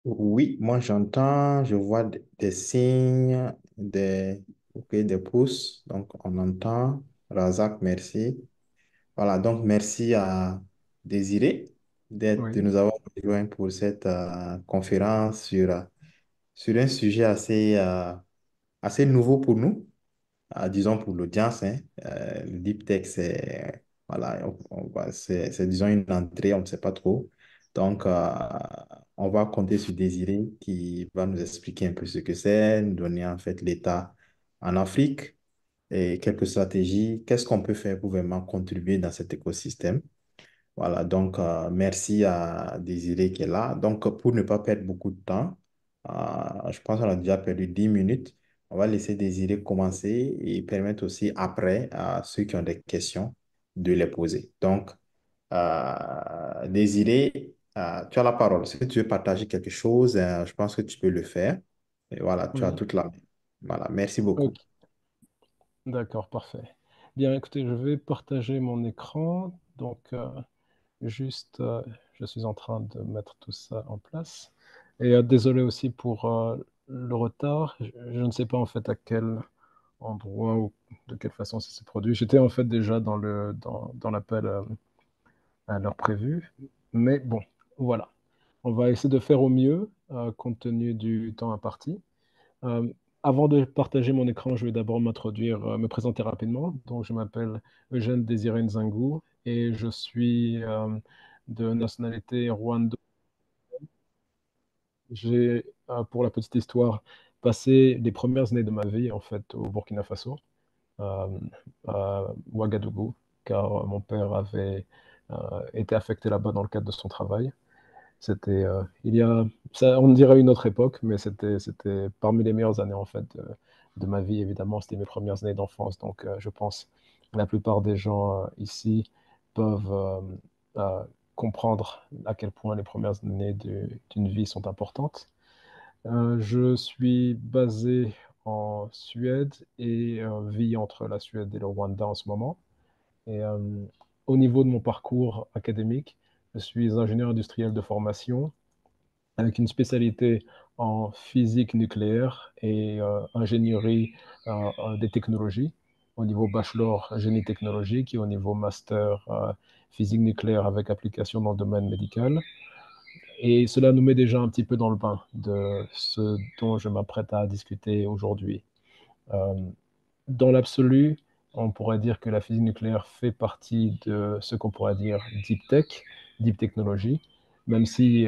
Oui, moi j'entends, je vois des signes, ok, des pouces, donc on entend. Razak, merci. Voilà, donc merci à Désiré de Oui, nous avoir rejoints pour cette conférence sur un sujet assez nouveau pour nous, disons pour l'audience. Hein. Le deep tech, voilà, disons une entrée, on ne sait pas trop. Donc, on va compter sur Désiré qui va nous expliquer un peu ce que c'est, nous donner en fait l'état en Afrique et quelques stratégies. Qu'est-ce qu'on peut faire pour vraiment contribuer dans cet écosystème? Voilà, donc merci à Désiré qui est là. Donc, pour ne pas perdre beaucoup de temps, je pense qu'on a déjà perdu 10 minutes. On va laisser Désiré commencer et permettre aussi après à ceux qui ont des questions de les poser. Donc, Désiré, tu as la parole. Si tu veux partager quelque chose, je pense que tu peux le faire. Et voilà, tu as oui. toute la main. Voilà, merci beaucoup. Ok, d'accord, parfait. Bien, écoutez, je vais partager mon écran. Donc, juste, je suis en train de mettre tout ça en place. Et désolé aussi pour le retard. Je ne sais pas en fait à quel endroit ou de quelle façon ça s'est produit. J'étais en fait déjà dans l'appel à l'heure prévue. Mais bon, voilà. On va essayer de faire au mieux compte tenu du temps imparti. Euh, Avant de partager mon écran, je vais d'abord m'introduire, me présenter rapidement. Donc, je m'appelle Eugène Désiré Nzangu et je suis de nationalité rwandaise. J'ai, pour la petite histoire, passé les premières années de ma vie en fait au Burkina Faso, euh, à Ouagadougou, car mon père avait été affecté là-bas dans le cadre de son travail. C'était, il y a, ça, on dirait une autre époque, mais c'était parmi les meilleures années en fait de ma vie. Évidemment, c'était mes premières années d'enfance, donc je pense que la plupart des gens ici peuvent euh, comprendre à quel point les premières années d'une vie sont importantes. Je suis basé en Suède et vis entre la Suède et le Rwanda en ce moment. Et au niveau de mon parcours académique, je suis ingénieur industriel de formation avec une spécialité en physique nucléaire et ingénierie des technologies au niveau bachelor génie technologique et au niveau master physique nucléaire avec application dans le domaine médical. Et cela nous met déjà un petit peu dans le bain de ce dont je m'apprête à discuter aujourd'hui. Euh, dans l'absolu, on pourrait dire que la physique nucléaire fait partie de ce qu'on pourrait dire deep tech, deep technology, même si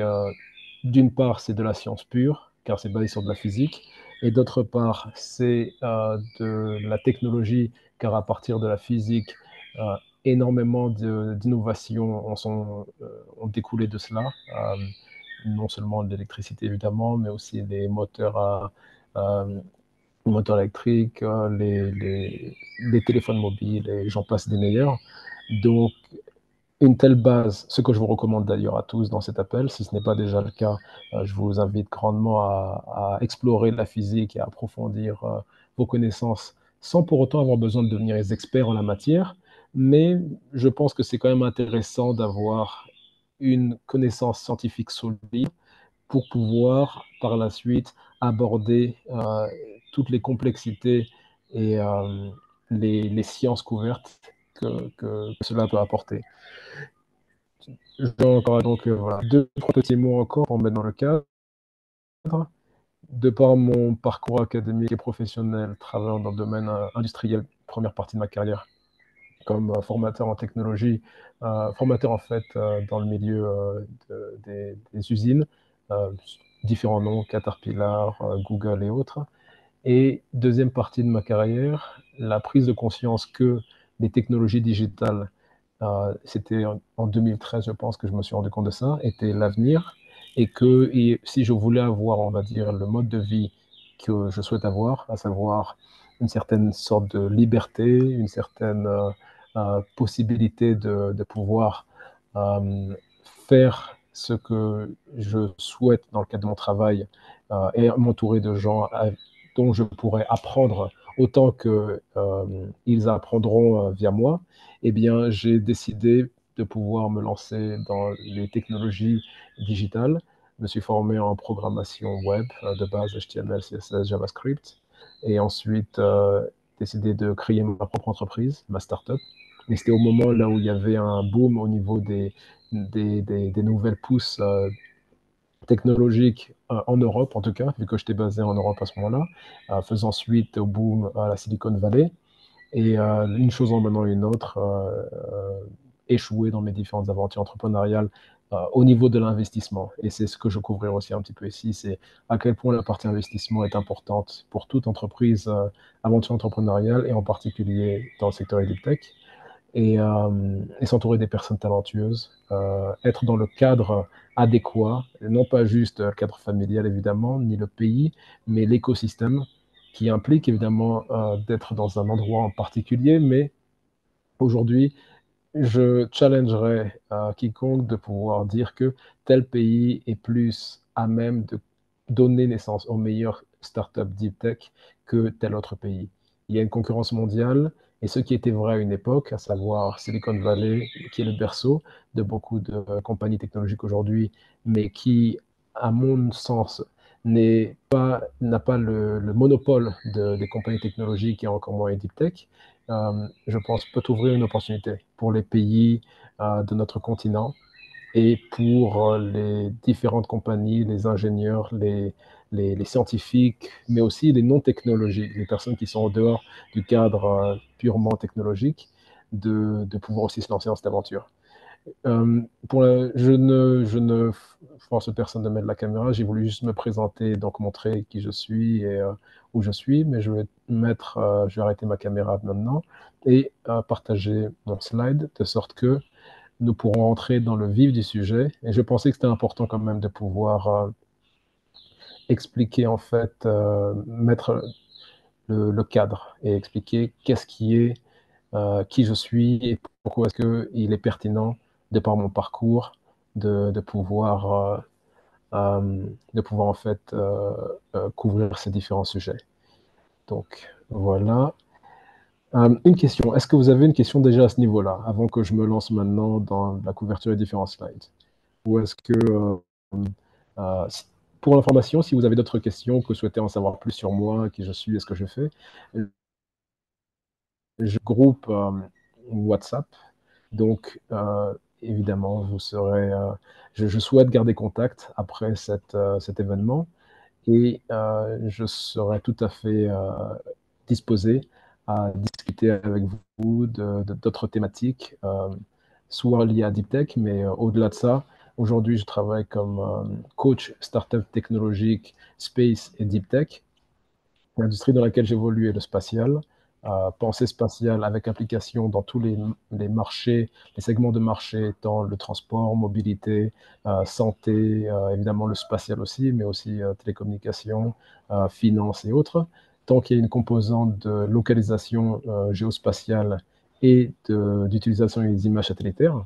d'une part c'est de la science pure, car c'est basé sur de la physique, et d'autre part c'est de la technologie, car à partir de la physique, euh, énormément d'innovations ont découlé de cela, non seulement de l'électricité évidemment, mais aussi des moteurs à moteurs électriques, les téléphones mobiles, et j'en passe des meilleurs. Donc, une telle base, ce que je vous recommande d'ailleurs à tous dans cet appel, si ce n'est pas déjà le cas, je vous invite grandement à explorer la physique et à approfondir vos connaissances sans pour autant avoir besoin de devenir des experts en la matière. Mais je pense que c'est quand même intéressant d'avoir une connaissance scientifique solide pour pouvoir par la suite aborder toutes les complexités et les sciences couvertes que cela peut apporter. Je vais encore donc voilà, deux, trois petits mots encore pour mettre dans le cadre. De par mon parcours académique et professionnel, travaillant dans le domaine industriel, première partie de ma carrière, comme formateur en technologie, formateur en fait dans le milieu des usines, euh, différents noms, Caterpillar, Google et autres. Et deuxième partie de ma carrière, la prise de conscience que les technologies digitales, c'était en 2013, je pense que je me suis rendu compte de ça, étaient l'avenir et que si je voulais avoir, on va dire, le mode de vie que je souhaite avoir, à savoir une certaine sorte de liberté, une certaine possibilité de pouvoir euh, faire ce que je souhaite dans le cadre de mon travail et m'entourer de gens dont je pourrais apprendre autant que ils apprendront via moi, eh bien, j'ai décidé de pouvoir me lancer dans les technologies digitales. Je me suis formé en programmation web de base HTML, CSS, JavaScript. Et ensuite, décidé de créer ma propre entreprise, ma startup. Et c'était au moment là où il y avait un boom au niveau des nouvelles pousses technologiques en Europe, en tout cas, vu que j'étais basé en Europe à ce moment-là, faisant suite au boom à la Silicon Valley. Et une chose en menant une autre, échoué dans mes différentes aventures entrepreneuriales au niveau de l'investissement. Et c'est ce que je couvrirai aussi un petit peu ici, c'est à quel point la partie investissement est importante pour toute entreprise, aventure entrepreneuriale, et en particulier dans le secteur EdTech. Et s'entourer des personnes talentueuses, être dans le cadre adéquat, non pas juste le cadre familial évidemment, ni le pays, mais l'écosystème qui implique évidemment d'être dans un endroit en particulier, mais aujourd'hui, je challengerais quiconque de pouvoir dire que tel pays est plus à même de donner naissance aux meilleures startups deep tech que tel autre pays. Il y a une concurrence mondiale et ce qui était vrai à une époque, à savoir Silicon Valley, qui est le berceau de beaucoup de compagnies technologiques aujourd'hui, mais qui, à mon sens, n'a pas le monopole des compagnies technologiques et encore moins deep tech, je pense, peut ouvrir une opportunité pour les pays de notre continent et pour les différentes compagnies, les ingénieurs, les scientifiques, mais aussi les non-technologiques, les personnes qui sont en dehors du cadre purement technologique, de pouvoir aussi se lancer dans cette aventure. Je ne force personne de mettre la caméra, j'ai voulu juste me présenter, donc montrer qui je suis et où je suis, mais je vais arrêter ma caméra maintenant et partager mon slide de sorte que nous pourrons entrer dans le vif du sujet. Et je pensais que c'était important quand même de pouvoir expliquer en fait, mettre le cadre et expliquer qu'est-ce qui est qui je suis et pourquoi est-ce qu'il est pertinent, de par mon parcours, de pouvoir, de pouvoir en fait couvrir ces différents sujets. Donc voilà. Une question. Est-ce que vous avez une question déjà à ce niveau-là, avant que je me lance maintenant dans la couverture des différents slides? Ou est-ce que, euh, pour l'information, si vous avez d'autres questions, que vous souhaitez en savoir plus sur moi, qui je suis et ce que je fais, je groupe WhatsApp. Donc, évidemment, je souhaite garder contact après cet événement et je serai tout à fait disposé à discuter avec vous d'autres thématiques, soit liées à Deep Tech, mais au-delà de ça, aujourd'hui, je travaille comme coach startup technologique, space et Deep Tech. L'industrie dans laquelle j'évolue est le spatial. Pensée spatiale avec application dans tous les marchés, les segments de marché, étant le transport, mobilité, santé, évidemment le spatial aussi, mais aussi télécommunications, finance et autres. Tant qu'il y a une composante de localisation géospatiale et d'utilisation des images satellitaires,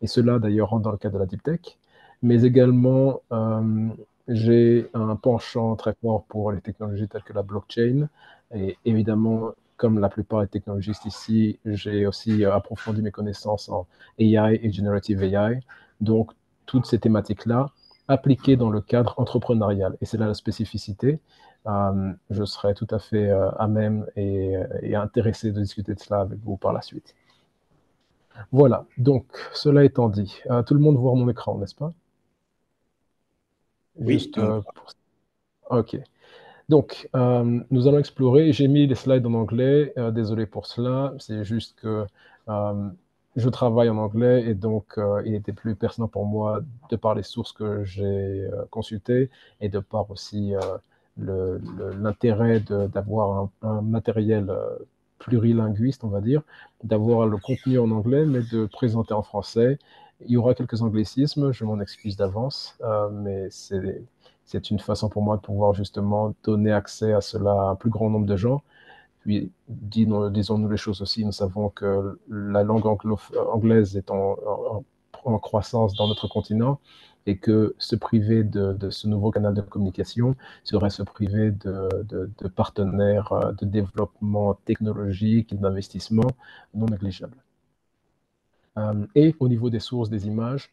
et cela d'ailleurs rentre dans le cadre de la deep tech, mais également j'ai un penchant très fort pour les technologies telles que la blockchain. Et évidemment, comme la plupart des technologistes ici, j'ai aussi approfondi mes connaissances en AI et Generative AI. Donc, toutes ces thématiques-là appliquées dans le cadre entrepreneurial. Et c'est là la spécificité. Je serai tout à fait à même et intéressé de discuter de cela avec vous par la suite. Voilà, donc cela étant dit, tout le monde voit mon écran, n'est-ce pas? Oui, Juste pour... OK. Donc, nous allons explorer. J'ai mis les slides en anglais. Désolé pour cela. C'est juste que euh, je travaille en anglais et donc il était plus pertinent pour moi de par les sources que j'ai consultées et de par aussi l'intérêt d'avoir un matériel plurilinguiste, on va dire, d'avoir le contenu en anglais, mais de présenter en français. Il y aura quelques anglicismes, je m'en excuse d'avance, mais c'est une façon pour moi de pouvoir justement donner accès à cela à un plus grand nombre de gens. Puis, disons-nous les choses aussi, nous savons que la langue anglaise est en croissance dans notre continent et que se priver de ce nouveau canal de communication serait se priver de partenaires de développement technologique et d'investissement non négligeables. Et au niveau des sources des images,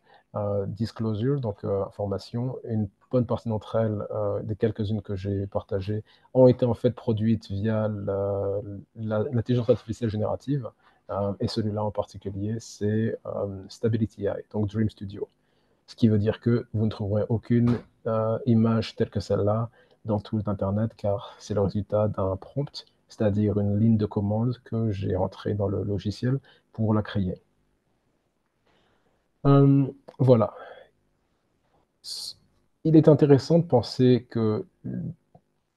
disclosure, donc information. Une bonne partie d'entre elles, des quelques-unes que j'ai partagées, ont été en fait produites via l'intelligence artificielle générative. Et celui-là en particulier, c'est Stability AI, donc Dream Studio. Ce qui veut dire que vous ne trouverez aucune image telle que celle-là dans tout Internet, car c'est le résultat d'un prompt, c'est-à-dire une ligne de commande que j'ai entrée dans le logiciel pour la créer. Euh, voilà. Il est intéressant de penser que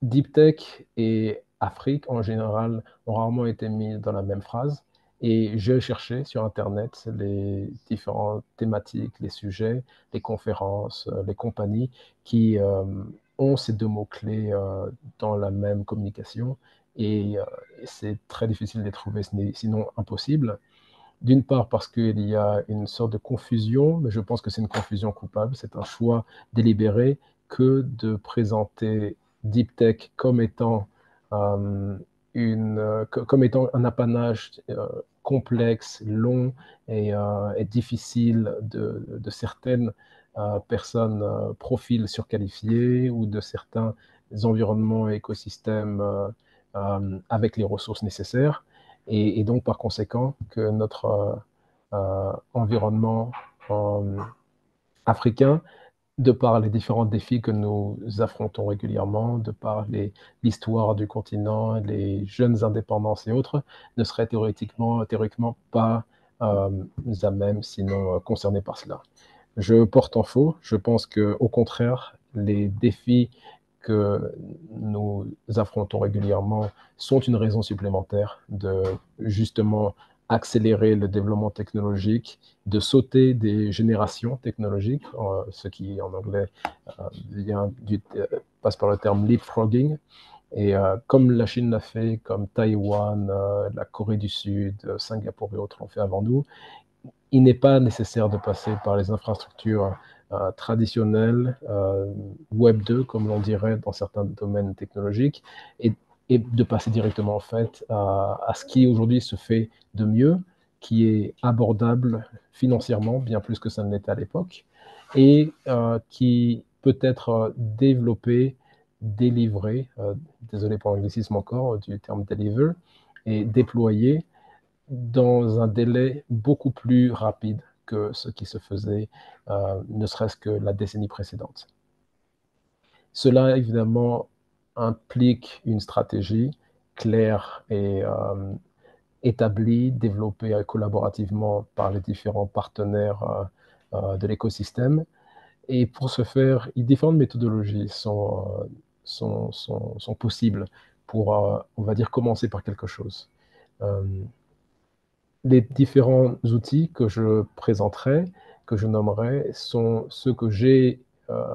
Deep Tech et Afrique, en général, ont rarement été mis dans la même phrase. Et j'ai cherché sur Internet les différentes thématiques, les sujets, les conférences, les compagnies qui ont ces deux mots-clés dans la même communication. Et c'est très difficile de les trouver, sinon impossible. D'une part parce qu'il y a une sorte de confusion, mais je pense que c'est une confusion coupable. C'est un choix délibéré que de présenter Deep Tech comme étant, comme étant un apanage complexe, long et difficile de certaines personnes, profils surqualifiés ou de certains environnements et écosystèmes avec les ressources nécessaires et donc par conséquent que notre environnement africain, de par les différents défis que nous affrontons régulièrement, de par l'histoire du continent, les jeunes indépendances et autres, ne serait théoriquement pas à même, sinon concerné par cela. Je porte en faux. Je pense que, au contraire, les défis que nous affrontons régulièrement sont une raison supplémentaire de justement accélérer le développement technologique, de sauter des générations technologiques, ce qui en anglais passe par le terme leapfrogging. Et comme la Chine l'a fait, comme Taïwan, la Corée du Sud, Singapour et autres l'ont fait avant nous, il n'est pas nécessaire de passer par les infrastructures traditionnelles, Web 2, comme l'on dirait dans certains domaines technologiques, et, et de passer directement en fait à ce qui aujourd'hui se fait de mieux, qui est abordable financièrement, bien plus que ça ne l'était à l'époque, et qui peut être développé, délivré, désolé pour l'anglicisme encore, du terme deliver, et déployé dans un délai beaucoup plus rapide que ce qui se faisait, ne serait-ce que la décennie précédente. Cela, évidemment, implique une stratégie claire et établie, développée collaborativement par les différents partenaires de l'écosystème. Et pour ce faire, différentes méthodologies sont possibles pour, on va dire, commencer par quelque chose. Euh, les différents outils que je présenterai, que je nommerai, sont ceux que j'ai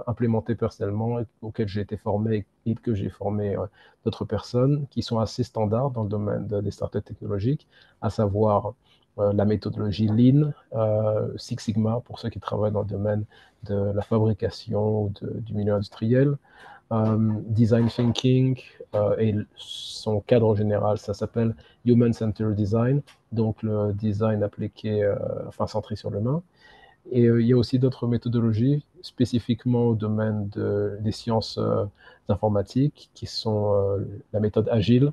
implémentés personnellement, auxquels j'ai été formé et que j'ai formé d'autres personnes, qui sont assez standards dans le domaine des startups technologiques, à savoir la méthodologie Lean, Six Sigma pour ceux qui travaillent dans le domaine de la fabrication ou du milieu industriel, design thinking et son cadre général, ça s'appelle Human Centered Design, donc le design appliqué, enfin centré sur l'humain. Et il y a aussi d'autres méthodologies, spécifiquement au domaine des sciences informatiques, qui sont la méthode agile.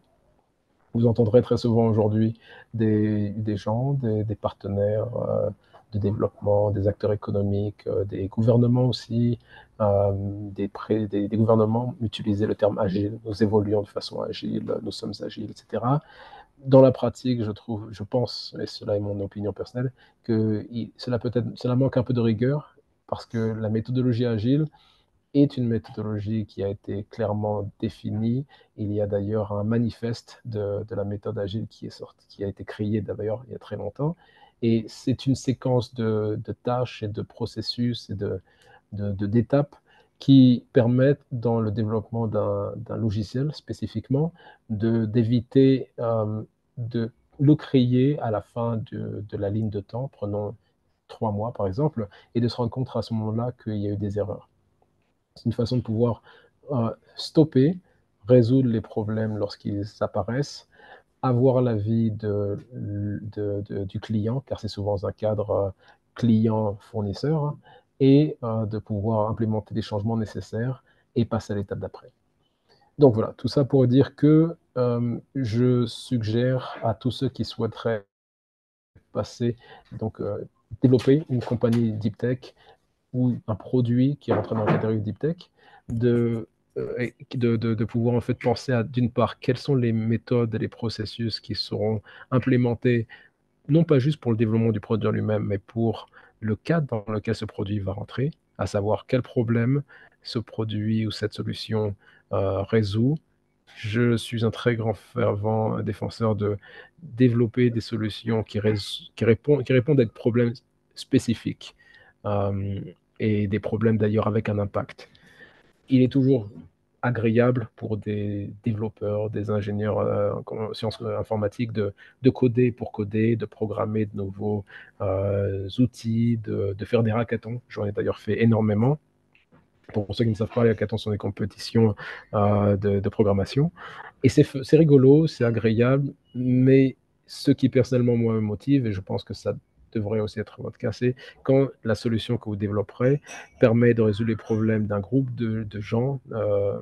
Vous entendrez très souvent aujourd'hui des gens, des partenaires de développement, des acteurs économiques, des gouvernements aussi, des gouvernements utiliser le terme agile. Nous évoluons de façon agile, nous sommes agiles, etc. Dans la pratique, je pense, et cela est mon opinion personnelle, que cela manque un peu de rigueur parce que la méthodologie agile est une méthodologie qui a été clairement définie. Il y a d'ailleurs un manifeste de la méthode agile qui est sorti, qui a été créé d'ailleurs il y a très longtemps. Et c'est une séquence de tâches et de processus et d'étapes qui permettent, dans le développement d'un logiciel spécifiquement, d'éviter de le créer à la fin de la ligne de temps, prenons 3 mois par exemple, et de se rendre compte à ce moment-là qu'il y a eu des erreurs. C'est une façon de pouvoir stopper, résoudre les problèmes lorsqu'ils apparaissent, avoir l'avis du client, car c'est souvent un cadre client-fournisseur et de pouvoir implémenter les changements nécessaires et passer à l'étape d'après. Donc voilà, tout ça pour dire que je suggère à tous ceux qui souhaiteraient passer, donc développer une compagnie deep tech ou un produit qui rentre dans la catégorie deep tech, de pouvoir en fait penser à, d'une part, quelles sont les méthodes et les processus qui seront implémentés, non pas juste pour le développement du produit en lui-même, mais pour le cadre dans lequel ce produit va rentrer, à savoir quel problème ce produit ou cette solution résout. Je suis un très grand fervent défenseur de développer des solutions qui répondent à des problèmes spécifiques euh, et des problèmes d'ailleurs avec un impact. Il est toujours agréable pour des développeurs, des ingénieurs en sciences informatiques de coder pour coder, de programmer de nouveaux outils, de faire des hackathons. J'en ai d'ailleurs fait énormément. Pour ceux qui ne savent pas, les hackathons sont des compétitions de programmation. Et c'est rigolo, c'est agréable, mais ce qui personnellement moi me motive, et je pense que ça devrait aussi être votre cas, c'est quand la solution que vous développerez permet de résoudre les problèmes d'un groupe de gens euh,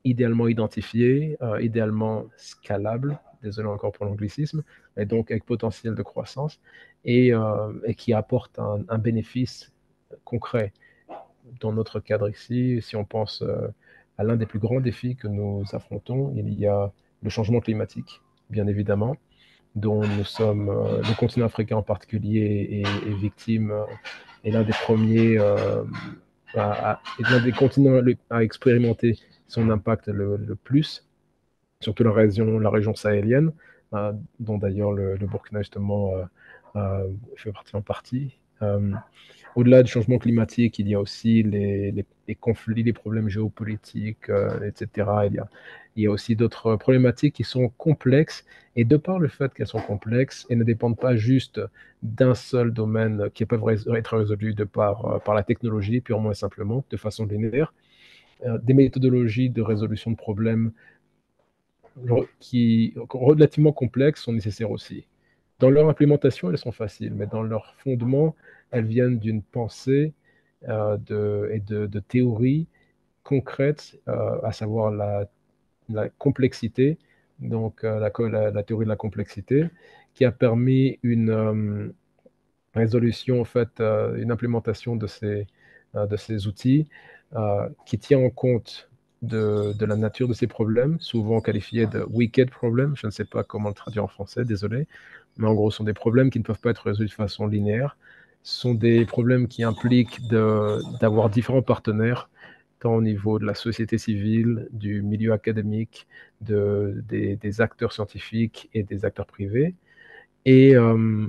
idéalement identifiés, idéalement scalables, désolé encore pour l'anglicisme, et donc avec potentiel de croissance, et qui apporte un bénéfice concret. Dans notre cadre ici, si on pense à l'un des plus grands défis que nous affrontons, il y a le changement climatique, bien évidemment, dont nous sommes, le continent africain en particulier, est victime, est l'un des premiers, est l'un des continents à expérimenter son impact le plus, surtout la région sahélienne, dont d'ailleurs le Burkina justement fait partie en partie. Au-delà du changement climatique, il y a aussi les conflits, les problèmes géopolitiques, etc. Il y a aussi d'autres problématiques qui sont complexes, et de par le fait qu'elles sont complexes et ne dépendent pas juste d'un seul domaine qui peuvent être résolus par la technologie, purement et simplement, de façon linéaire, des méthodologies de résolution de problèmes qui relativement complexes sont nécessaires aussi. Dans leur implémentation, elles sont faciles, mais dans leur fondement, elles viennent d'une pensée et de théories concrètes, à savoir la complexité, donc la théorie de la complexité, qui a permis une résolution, en fait, une implémentation de ces outils qui tient en compte de la nature de ces problèmes, souvent qualifiés de wicked problems. Je ne sais pas comment le traduire en français, désolé. Mais en gros, ce sont des problèmes qui ne peuvent pas être résolus de façon linéaire. Ce sont des problèmes qui impliquent d'avoir différents partenaires, tant au niveau de la société civile, du milieu académique, des acteurs scientifiques et des acteurs privés. Et, euh,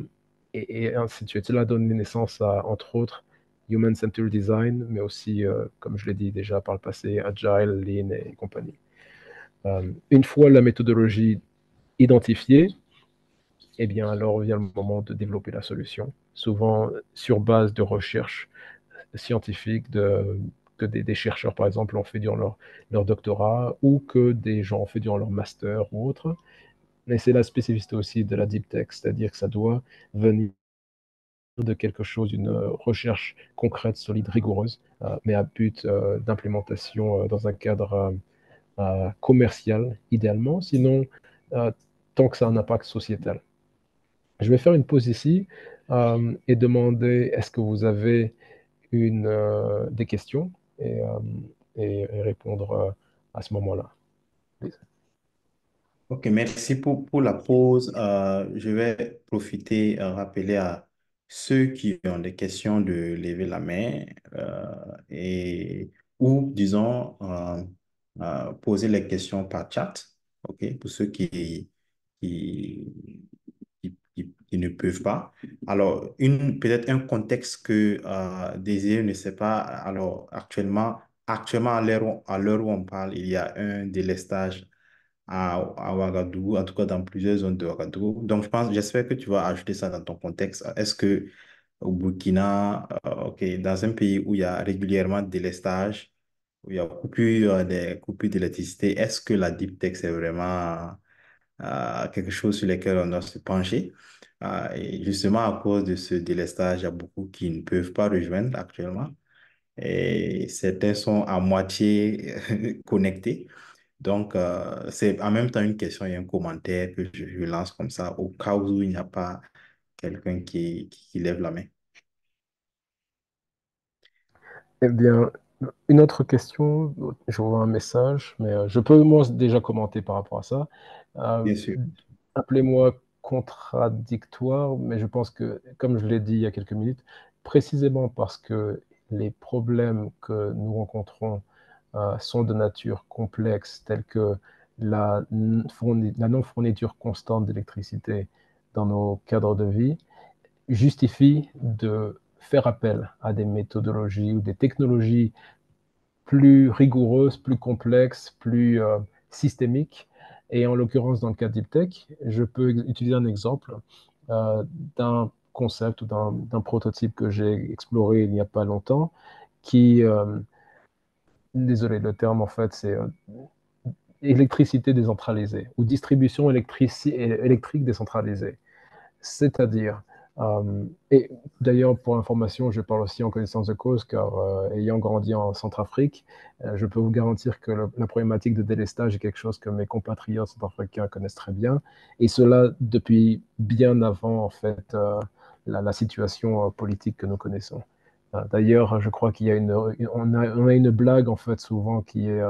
et ainsi de suite. Cela donne naissance à, entre autres, Human-Centered Design, mais aussi, comme je l'ai dit déjà par le passé, Agile, Lean et compagnie. Une fois la méthodologie identifiée, eh bien, alors vient le moment de développer la solution, souvent sur base de recherches scientifiques que des chercheurs, par exemple, ont fait durant leur doctorat, ou que des gens ont fait durant leur master ou autre. Mais c'est la spécificité aussi de la deep tech, c'est-à-dire que ça doit venir de quelque chose, d'une recherche concrète, solide, rigoureuse, mais à but d'implémentation dans un cadre commercial, idéalement, sinon, euh, tant que ça a un impact sociétal. Je vais faire une pause ici et demander est-ce que vous avez des questions et, euh, et répondre à ce moment-là. Ok, merci pour la pause. Je vais profiter, rappeler à ceux qui ont des questions de lever la main et ou, disons, poser les questions par chat. Ok, pour ceux qui, qui ne peuvent pas. Alors, peut-être un contexte que Désiré ne sait pas. Alors, actuellement à l'heure où on parle, il y a un délestage à Ouagadougou, en tout cas dans plusieurs zones de Ouagadougou. Donc, j'espère que tu vas ajouter ça dans ton contexte. Est-ce que au Burkina, ok, dans un pays où il y a régulièrement des délestage, où il y a des coupures d'électricité, est-ce que la deep tech, c'est vraiment quelque chose sur lequel on doit se pencher? Et justement, à cause de ce délestage, il y a beaucoup qui ne peuvent pas rejoindre actuellement. Et certains sont à moitié connectés. Donc, c'est en même temps une question et un commentaire que je lance comme ça, au cas où il n'y a pas quelqu'un qui lève la main. Eh bien, une autre question, je vois un message, mais je peux moi déjà commenter par rapport à ça. Euh, Bien sûr. Appelez-moi contradictoire, mais je pense que, comme je l'ai dit il y a quelques minutes, précisément parce que les problèmes que nous rencontrons sont de nature complexe, tels que la non-fourniture constante d'électricité dans nos cadres de vie, justifie de faire appel à des méthodologies ou des technologies plus rigoureuses, plus complexes, plus systémiques. Et en l'occurrence, dans le cas Deep Tech, je peux utiliser un exemple euh, d'un concept ou d'un prototype que j'ai exploré il n'y a pas longtemps, qui, désolé, le terme en fait, c'est électricité décentralisée ou distribution électrique décentralisée. C'est-à-dire, et d'ailleurs, pour information, je parle aussi en connaissance de cause, car ayant grandi en Centrafrique, je peux vous garantir que la problématique de délestage est quelque chose que mes compatriotes centrafricains connaissent très bien, et cela depuis bien avant, en fait, la situation politique que nous connaissons. D'ailleurs, je crois qu'il y a on a une blague, en fait, souvent, qui est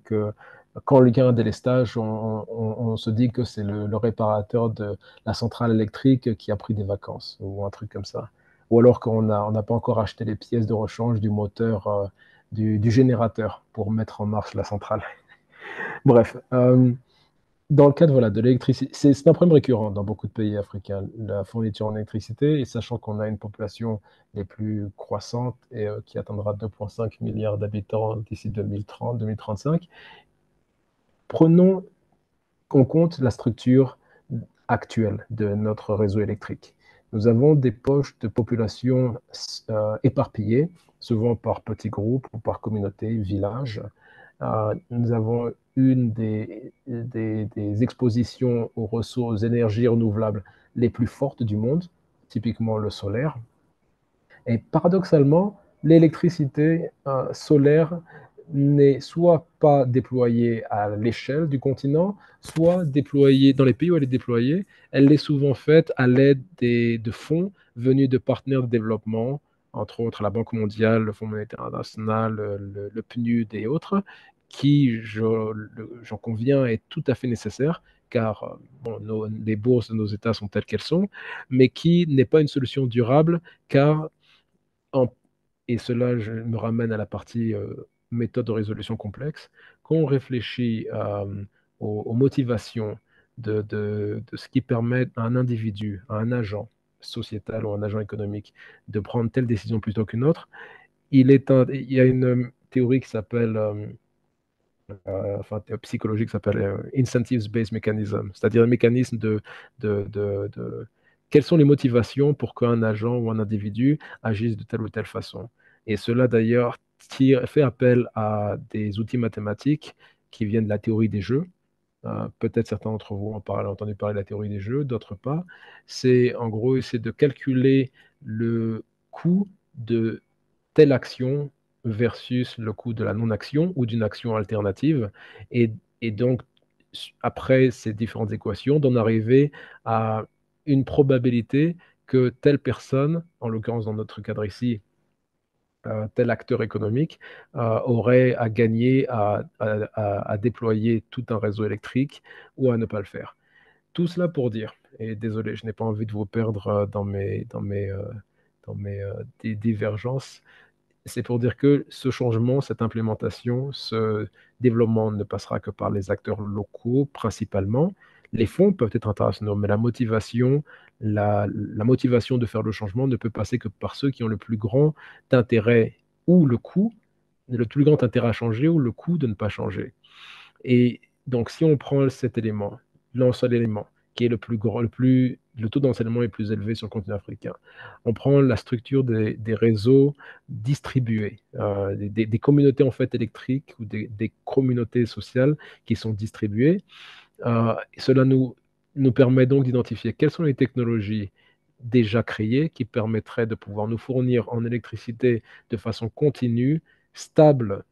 que quand il y a un délestage, on se dit que c'est le réparateur de la centrale électrique qui a pris des vacances ou un truc comme ça. Ou alors on n'a pas encore acheté les pièces de rechange du moteur du générateur pour mettre en marche la centrale. Bref, dans le cadre voilà, de l'électricité, c'est un problème récurrent dans beaucoup de pays africains, la fourniture en électricité, et sachant qu'on a une population les plus croissantes et qui atteindra 2,5 milliards d'habitants d'ici 2030-2035, prenons en compte la structure actuelle de notre réseau électrique. Nous avons des poches de population éparpillées, souvent par petits groupes ou par communautés, villages. Nous avons une des expositions aux ressources énergie renouvelables les plus fortes du monde, typiquement le solaire. Et paradoxalement, l'électricité solaire n'est soit pas déployée à l'échelle du continent, soit déployée dans les pays où elle est déployée. Elle est souvent faite à l'aide de fonds venus de partenaires de développement, entre autres la Banque mondiale, le Fonds monétaire international, le PNUD et autres, qui, j'en conviens, est tout à fait nécessaire, car bon, les bourses de nos États sont telles qu'elles sont, mais qui n'est pas une solution durable, car en- et cela me ramène à la partie méthode de résolution complexe. Quand on réfléchit aux motivations de ce qui permet à un individu, à un agent sociétal ou un agent économique de prendre telle décision plutôt qu'une autre, il y a une théorie qui s'appelle enfin, psychologique qui s'appelle Incentives-Based Mechanism, c'est-à-dire un mécanisme de quelles sont les motivations pour qu'un agent ou un individu agisse de telle ou telle façon. Et cela d'ailleurs fait appel à des outils mathématiques qui viennent de la théorie des jeux. Peut-être certains d'entre vous ont entendu parler de la théorie des jeux, d'autres pas. C'est en gros, c'est de calculer le coût de telle action versus le coût de la non-action ou d'une action alternative. Et, et donc, après ces différentes équations, d'en arriver à une probabilité que telle personne, en l'occurrence dans notre cadre ici, tel acteur économique, aurait à gagner à déployer tout un réseau électrique ou à ne pas le faire. Tout cela pour dire, et désolé, je n'ai pas envie de vous perdre dans mes divergences, c'est pour dire que ce changement, cette implémentation, ce développement ne passera que par les acteurs locaux principalement. Les fonds peuvent être internationaux, mais la motivation de faire le changement ne peut passer que par ceux qui ont le plus grand intérêt ou le plus grand intérêt à changer ou le coût de ne pas changer. Et donc, si on prend cet élément, l'enseignement, qui est le plus grand, le taux d'enseignement est plus élevé sur le continent africain. On prend la structure des réseaux distribués, des communautés en fait électriques ou des communautés sociales qui sont distribuées. Cela nous nous permet donc d'identifier quelles sont les technologies déjà créées qui permettraient de pouvoir nous fournir en électricité de façon continue, stable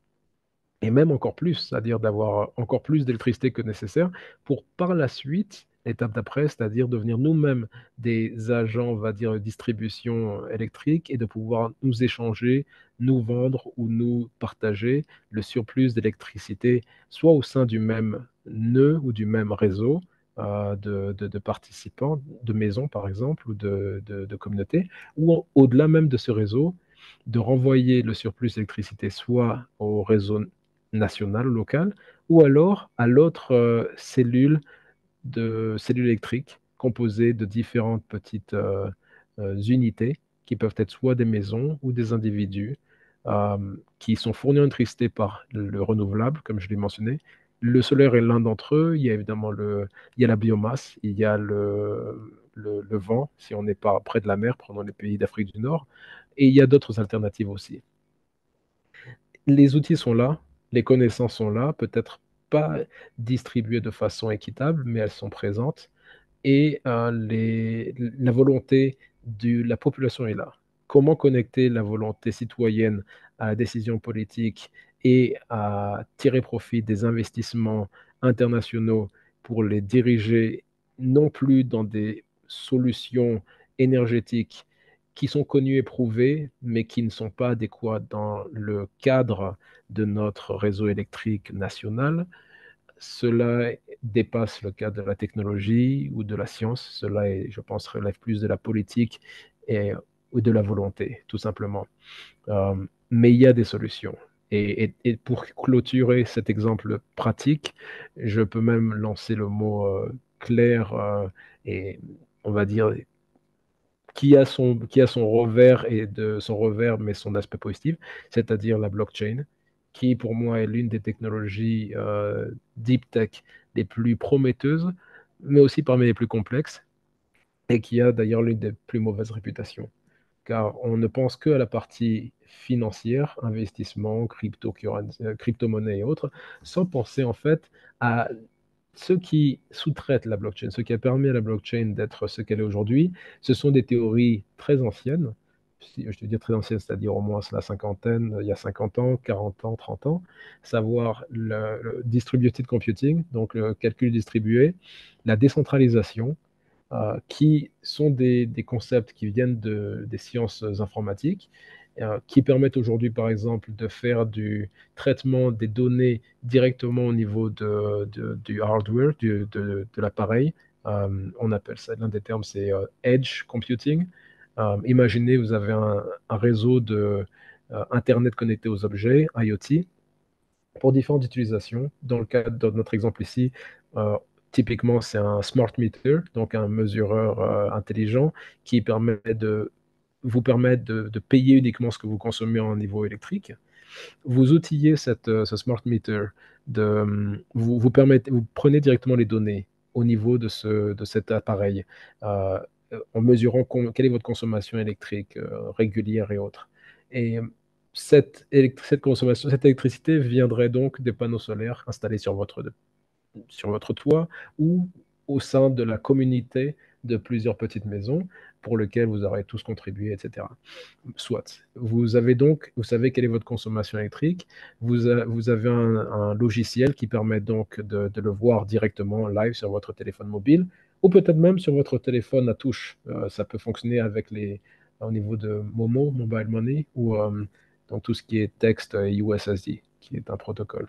et même encore plus, c'est-à-dire d'avoir encore plus d'électricité que nécessaire pour par la suite, l'étape d'après, c'est-à-dire devenir nous-mêmes des agents, on va dire, de distribution électrique et de pouvoir nous échanger, nous vendre ou nous partager le surplus d'électricité, soit au sein du même nœud ou du même réseau de participants, de maisons par exemple, ou de communautés, ou au-delà même de ce réseau, de renvoyer le surplus d'électricité soit au réseau national, local, ou alors à l'autre cellule électrique composée de différentes petites unités qui peuvent être soit des maisons ou des individus qui sont fournis en électricité par le renouvelable, comme je l'ai mentionné. Le solaire est l'un d'entre eux. Il y a évidemment il y a la biomasse, il y a le vent, si on n'est pas près de la mer, prenons les pays d'Afrique du Nord, et il y a d'autres alternatives aussi. Les outils sont là, les connaissances sont là, peut-être pas distribuées de façon équitable, mais elles sont présentes. Et la volonté de la population est là. Comment connecter la volonté citoyenne à la décision politique et à tirer profit des investissements internationaux pour les diriger non plus dans des solutions énergétiques qui sont connues et prouvées, mais qui ne sont pas adéquates dans le cadre de notre réseau électrique national. Cela dépasse le cadre de la technologie ou de la science. Cela, je pense, relève plus de la politique et, ou de la volonté, tout simplement. Mais il y a des solutions. Et pour clôturer cet exemple pratique, je peux même lancer le mot clair et on va dire qui a son revers et de son revers, mais son aspect positif, c'est-à-dire la blockchain, qui pour moi est l'une des technologies deep tech les plus prometteuses, mais aussi parmi les plus complexes, et qui a d'ailleurs l'une des plus mauvaises réputations. Car on ne pense que à la partie financière, investissement, crypto-monnaie et autres, sans penser en fait à ceux qui sous-traitent la blockchain, ce qui a permis à la blockchain d'être ce qu'elle est aujourd'hui, ce sont des théories très anciennes. Si je te dis très anciennes, c'est-à-dire au moins la cinquantaine, il y a 50 ans, 40 ans, 30 ans, savoir le distributed computing, donc le calcul distribué, la décentralisation, qui sont des concepts qui viennent des sciences informatiques, qui permettent aujourd'hui, par exemple, de faire du traitement des données directement au niveau du hardware, de l'appareil. On appelle ça, l'un des termes, c'est edge computing. Imaginez, vous avez un réseau de Internet connecté aux objets, IoT, pour différentes utilisations. Dans le cas de notre exemple ici, euh, typiquement, c'est un smart meter, donc un mesureur intelligent qui vous permet de payer uniquement ce que vous consommez en niveau électrique. Vous outillez ce smart meter, vous prenez directement les données au niveau de cet appareil euh, en mesurant quelle est votre consommation électrique régulière et autres. Et cette électricité viendrait donc des panneaux solaires installés sur votre toit ou au sein de la communauté de plusieurs petites maisons pour lesquelles vous aurez tous contribué, etc. Soit. Vous savez quelle est votre consommation électrique. Vous avez un logiciel qui permet donc de le voir directement live sur votre téléphone mobile ou peut-être même sur votre téléphone à touche. Ça peut fonctionner avec au niveau de Momo, Mobile Money, ou donc tout ce qui est texte USSD, qui est un protocole.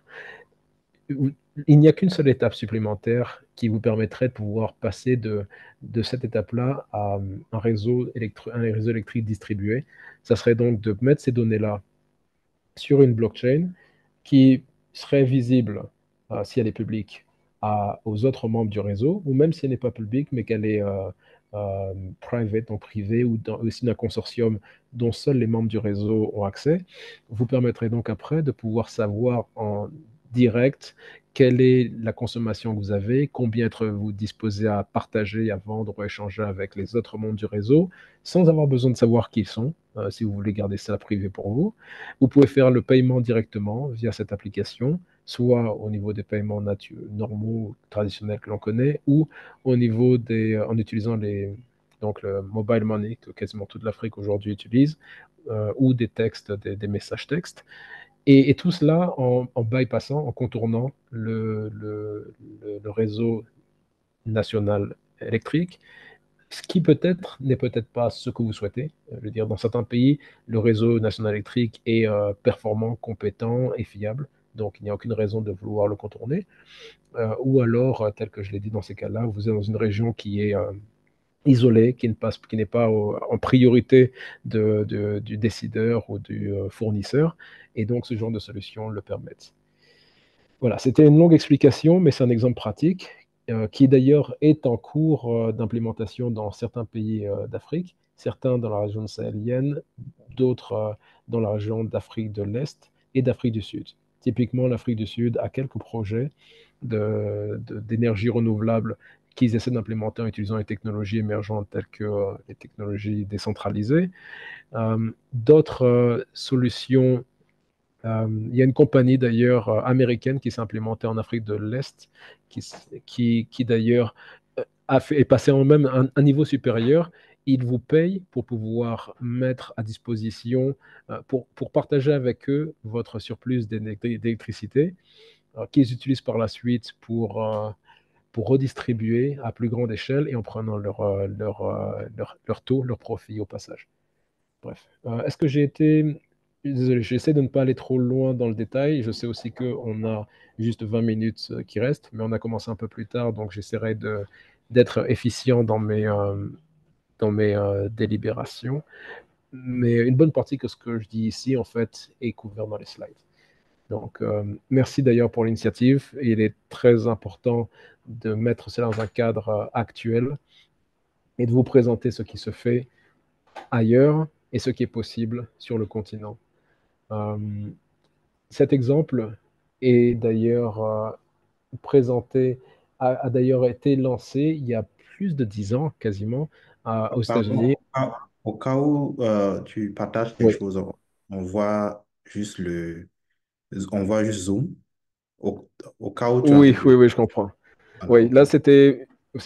Il n'y a qu'une seule étape supplémentaire qui vous permettrait de pouvoir passer de cette étape-là à un réseau électrique distribué. Ça serait donc de mettre ces données-là sur une blockchain qui serait visible, si elle est publique, aux autres membres du réseau, ou même si elle n'est pas publique, mais qu'elle est private, donc privée, ou aussi d'un consortium dont seuls les membres du réseau ont accès, vous permettrait donc après de pouvoir savoir en direct quelle est la consommation que vous avez, combien êtes-vous disposé à partager, à vendre ou à échanger avec les autres membres du réseau, sans avoir besoin de savoir qui ils sont, si vous voulez garder ça privé pour vous. Vous pouvez faire le paiement directement via cette application soit au niveau des paiements normaux, traditionnels que l'on connaît, ou au niveau en utilisant donc le mobile money que quasiment toute l'Afrique aujourd'hui utilise, ou des textes, des messages textes. Et tout cela en bypassant, en contournant le réseau national électrique, ce qui peut-être n'est peut-être pas ce que vous souhaitez. Je veux dire, dans certains pays, le réseau national électrique est performant, compétent et fiable, donc il n'y a aucune raison de vouloir le contourner. Ou alors, tel que je l'ai dit dans ces cas-là, vous êtes dans une région qui est isolée, qui n'est pas en priorité du décideur ou du fournisseur, et donc ce genre de solutions le permettent. Voilà, c'était une longue explication, mais c'est un exemple pratique qui d'ailleurs est en cours d'implémentation dans certains pays d'Afrique, certains dans la région sahélienne, d'autres dans la région d'Afrique de l'Est et d'Afrique du Sud. Typiquement, l'Afrique du Sud a quelques projets d'énergie renouvelable qu'ils essaient d'implémenter en utilisant les technologies émergentes telles que les technologies décentralisées. D'autres solutions il y a une compagnie d'ailleurs américaine qui s'est implémentée en Afrique de l'Est, qui d'ailleurs est passée en même un niveau supérieur. Ils vous payent pour pouvoir mettre à disposition, pour partager avec eux votre surplus d'électricité, qu'ils utilisent par la suite pour redistribuer à plus grande échelle et en prenant leur taux, leur profit au passage. Bref. Est-ce que j'ai été... Désolé, j'essaie de ne pas aller trop loin dans le détail. Je sais aussi qu'on a juste 20 minutes qui restent, mais on a commencé un peu plus tard, donc j'essaierai d'être efficient dans mes délibérations. Mais une bonne partie de ce que je dis ici, en fait, est couvert dans les slides. Donc, merci d'ailleurs pour l'initiative. Il est très important de mettre cela dans un cadre actuel et de vous présenter ce qui se fait ailleurs et ce qui est possible sur le continent. Euh, Cet exemple est d'ailleurs présenté, a d'ailleurs été lancé il y a plus de 10 ans quasiment aux États-Unis. Pardon, au cas où tu partages quelque Oui, chose, on voit on voit juste Zoom. Au, au cas où tu as oui, quelque oui, chose. oui, je comprends. Voilà, Oui, ok. là c'est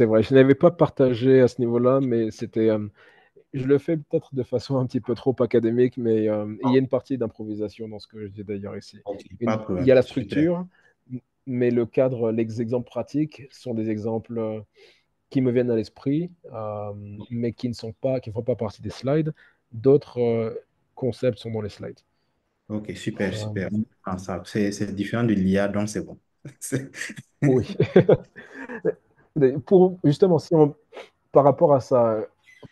vrai, je n'avais pas partagé à ce niveau-là, mais je le fais peut-être de façon un petit peu trop académique, mais il y a une partie d'improvisation dans ce que je dis d'ailleurs ici. Ok, pas de Il y problème. a la Super. structure, mais le cadre, les exemples pratiques sont des exemples qui me viennent à l'esprit, mais qui ne font pas partie des slides. D'autres concepts sont dans les slides. Ok, super, Euh, super. Ah, ça, c'est différent de l'IA, donc c'est bon. C'est- oui. Justement, par rapport à ça,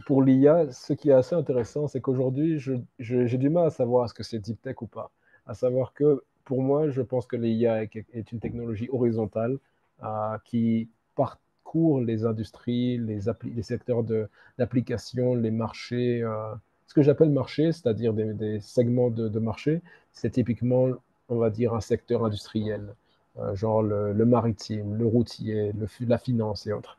pour l'IA, ce qui est assez intéressant, c'est qu'aujourd'hui, j'ai du mal à savoir est-ce que c'est deep tech ou pas. À savoir que pour moi, je pense que l'IA est une technologie horizontale qui parcourt les industries, les secteurs d'application, les marchés. Ce que j'appelle marché, c'est-à-dire des segments de marché, c'est typiquement, on va dire, un secteur industriel, genre le maritime, le routier, la finance et autres.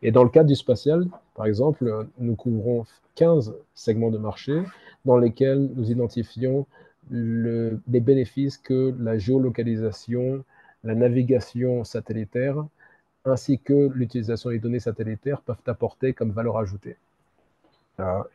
Et dans le cadre du spatial, par exemple, nous couvrons 15 segments de marché dans lesquels nous identifions les bénéfices que la géolocalisation, la navigation satellitaire, ainsi que l'utilisation des données satellitaires peuvent apporter comme valeur ajoutée.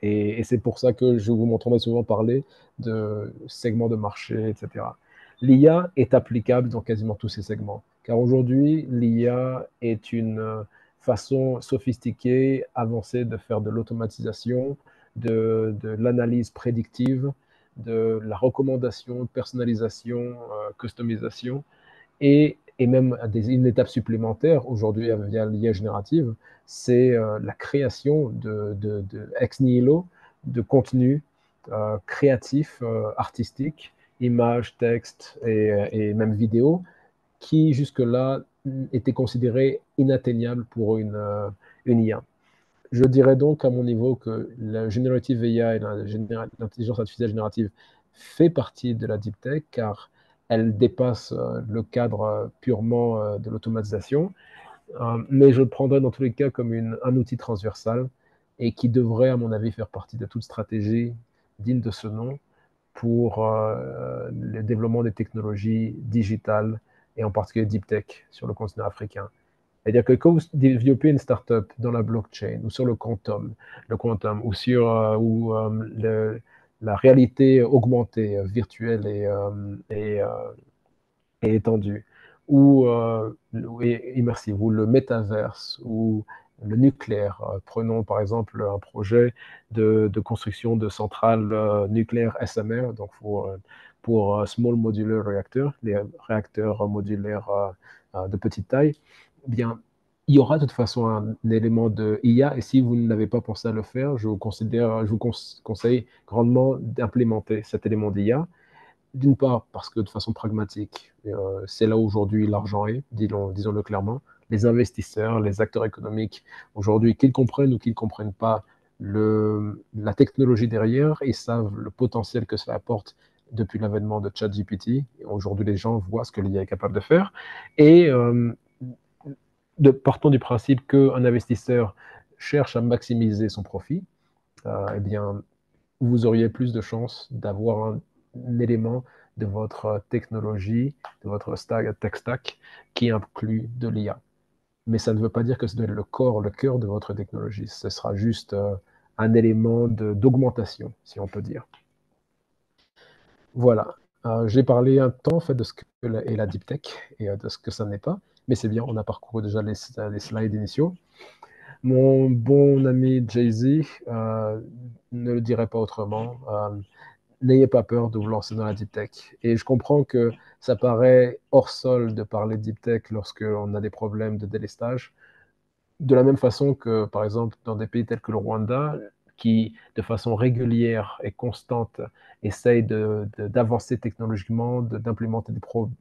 Et c'est pour ça que je vous m'entendrai souvent parler de segments de marché, etc. L'IA est applicable dans quasiment tous ces segments, car aujourd'hui, l'IA est une façon sophistiquée, avancée de faire de l'automatisation, de l'analyse prédictive, de la recommandation, personnalisation, customisation, et même une étape supplémentaire aujourd'hui via l'IA générative, c'est la création ex nihilo de contenus créatifs, artistiques, images, textes et même vidéos, qui jusque-là étaient considérés inatteignables pour une IA. Je dirais donc à mon niveau que la generative AI et l'intelligence artificielle générative fait partie de la deep tech car elle dépasse le cadre purement de l'automatisation, mais je le prendrais dans tous les cas comme un outil transversal et qui devrait, à mon avis, faire partie de toute stratégie digne de ce nom pour le développement des technologies digitales et en particulier deep tech sur le continent africain. C'est-à-dire que quand vous développez une startup dans la blockchain ou sur le quantum ou sur la réalité augmentée, virtuelle et étendue, ou immersive, ou le métaverse, ou le nucléaire. Prenons par exemple un projet de construction de centrales nucléaires SMR, donc pour Small Modular Reactor, les réacteurs modulaires de petite taille. Eh bien, il y aura de toute façon un élément de IA, et si vous n'avez pas pensé à le faire, je vous conseille grandement d'implémenter cet élément d'IA. D'une part, parce que de façon pragmatique, c'est là où aujourd'hui l'argent est, disons-le clairement. Les investisseurs, les acteurs économiques, aujourd'hui, qu'ils comprennent ou qu'ils ne comprennent pas la technologie derrière, ils savent le potentiel que cela apporte depuis l'avènement de ChatGPT. Aujourd'hui, les gens voient ce que l'IA est capable de faire. Et partons du principe qu'un investisseur cherche à maximiser son profit, eh bien, vous auriez plus de chances d'avoir un élément de votre technologie, de votre tech stack qui inclut de l'IA. Mais ça ne veut pas dire que ce doit être le cœur de votre technologie. Ce sera juste un élément d'augmentation, si on peut dire. Voilà. J'ai parlé un temps en fait, de ce que est la deep tech et de ce que ça n'est pas. Mais c'est bien, on a parcouru déjà les slides initiaux. Mon bon ami Jay-Z ne le dirait pas autrement. N'ayez pas peur de vous lancer dans la deep tech. Et je comprends que ça paraît hors sol de parler de deep tech lorsqu'on a des problèmes de délestage. De la même façon que, par exemple, dans des pays tels que le Rwanda, qui, de façon régulière et constante, essayent d'avancer technologiquement, d'implémenter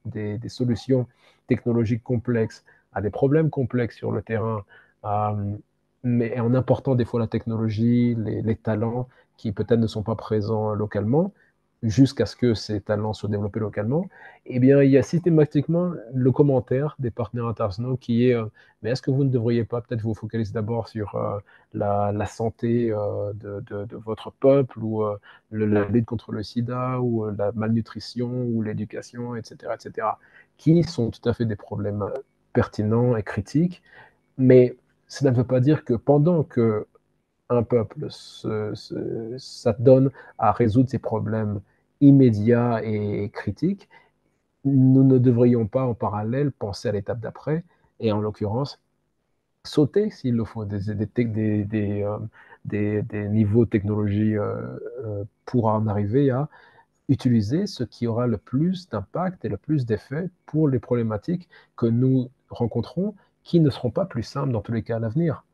des solutions technologiques complexes à des problèmes complexes sur le terrain, euh, mais en important des fois la technologie, les talents qui peut-être ne sont pas présents localement, jusqu'à ce que ces talents soient développés localement, eh bien, il y a systématiquement le commentaire des partenaires internationaux qui est mais est-ce que vous ne devriez pas peut-être vous focaliser d'abord sur la santé de votre peuple ou la lutte contre le sida ou la malnutrition ou l'éducation, etc., etc., qui sont tout à fait des problèmes pertinents et critiques, mais cela ne veut pas dire que pendant que un peuple s'adonne à résoudre ses problèmes immédiats et critiques, nous ne devrions pas en parallèle penser à l'étape d'après, et en l'occurrence, sauter s'il le faut des niveaux de technologie pour en arriver à utiliser ce qui aura le plus d'impact et le plus d'effet pour les problématiques que nous rencontrons, qui ne seront pas plus simples dans tous les cas à l'avenir.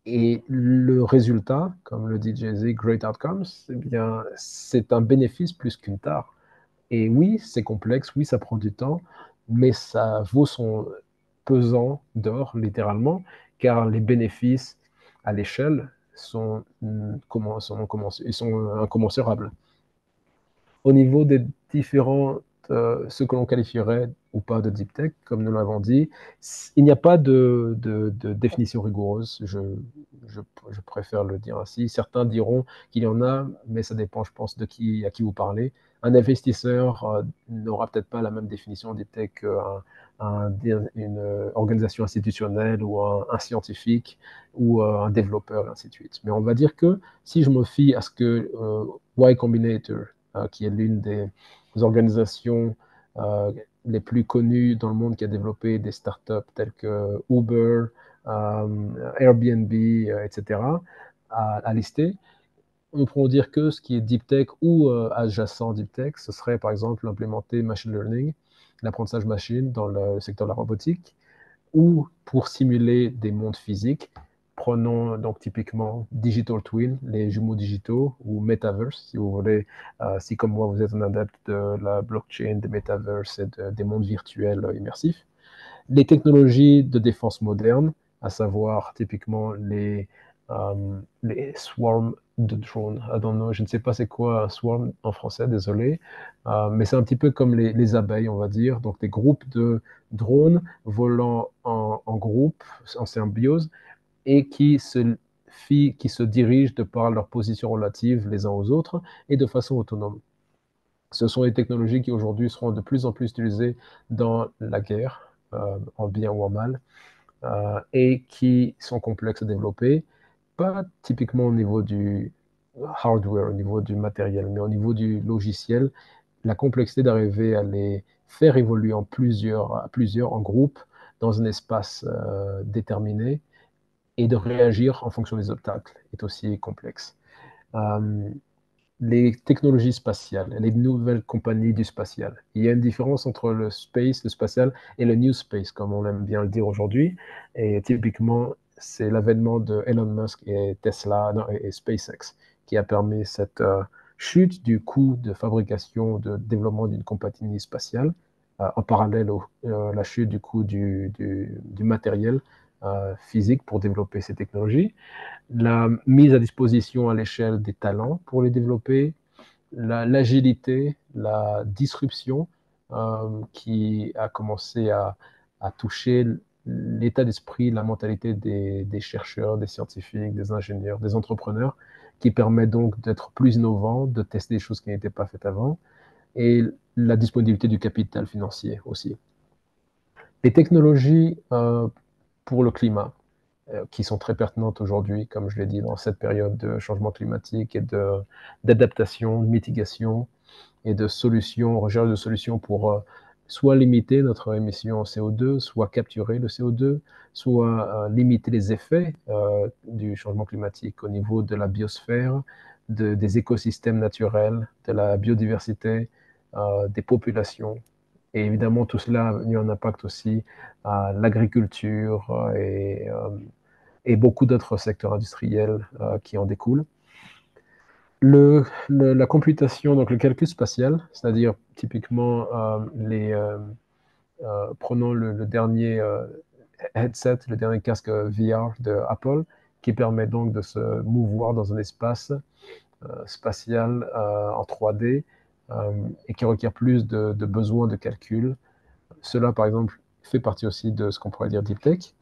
Et le résultat, comme le dit Jay-Z, Great Outcomes, eh bien, c'est un bénéfice plus qu'une tare. Et oui, c'est complexe, oui, ça prend du temps, mais ça vaut son pesant d'or, littéralement, car les bénéfices à l'échelle ils sont incommensurables. Au niveau des différents, ce que l'on qualifierait ou pas de deep tech, comme nous l'avons dit, il n'y a pas de définition rigoureuse. Je préfère le dire ainsi. Certains diront qu'il y en a, mais ça dépend, je pense, à qui vous parlez. Un investisseur n'aura peut-être pas la même définition deep tech une organisation institutionnelle ou un scientifique ou un développeur, et ainsi de suite. Mais on va dire que si je me fie à ce que Y Combinator, qui est l'une des organisations les plus connues dans le monde, qui a développé des startups telles que Uber, Airbnb, etc., à lister. On pourrait dire que ce qui est deep tech ou adjacent deep tech, ce serait par exemple implémenter machine learning, l'apprentissage machine dans le secteur de la robotique, ou pour simuler des mondes physiques. Prenons donc typiquement Digital Twin, les jumeaux digitaux, ou Metaverse, si vous voulez, si comme moi vous êtes un adepte de la blockchain, des Metaverse et des mondes virtuels immersifs. Les technologies de défense modernes, à savoir typiquement les swarms de drones. I don't know, je ne sais pas c'est quoi un swarm en français, désolé, mais c'est un petit peu comme les abeilles, on va dire, donc des groupes de drones volant en groupe, en symbiose, et qui se dirigent de par leur position relative les uns aux autres et de façon autonome. Ce sont des technologies qui aujourd'hui seront de plus en plus utilisées dans la guerre, en bien ou en mal, et qui sont complexes à développer, pas typiquement au niveau du hardware, au niveau du matériel, mais au niveau du logiciel, la complexité d'arriver à les faire évoluer à plusieurs, en groupe, dans un espace déterminé, et de réagir en fonction des obstacles est aussi complexe. Euh, les technologies spatiales, les nouvelles compagnies du spatial. Il y a une différence entre le space, le spatial, et le new space, comme on aime bien le dire aujourd'hui. Et typiquement, c'est l'avènement de Elon Musk et Tesla non, et SpaceX qui a permis cette chute du coût de fabrication, de développement d'une compagnie spatiale, en parallèle à la chute du coût du matériel physique pour développer ces technologies, la mise à disposition à l'échelle des talents pour les développer, l'agilité, la disruption qui a commencé à toucher l'état d'esprit, la mentalité des chercheurs, des scientifiques, des ingénieurs, des entrepreneurs, qui permet donc d'être plus innovant, de tester des choses qui n'étaient pas faites avant, et la disponibilité du capital financier aussi. Les technologies pour le climat, qui sont très pertinentes aujourd'hui, comme je l'ai dit, dans cette période de changement climatique et d'adaptation, de mitigation et de solutions, recherche de solutions pour soit limiter notre émission en CO2, soit capturer le CO2, soit limiter les effets du changement climatique au niveau de la biosphère, des écosystèmes naturels, de la biodiversité, des populations. Et évidemment, tout cela a eu un impact aussi à l'agriculture et beaucoup d'autres secteurs industriels qui en découlent. La computation, donc le calcul spatial, c'est-à-dire typiquement prenons le dernier headset, le dernier casque VR de Apple, qui permet donc de se mouvoir dans un espace spatial en 3D et qui requiert plus de besoins de calcul. Cela, par exemple, fait partie aussi de ce qu'on pourrait dire deep tech.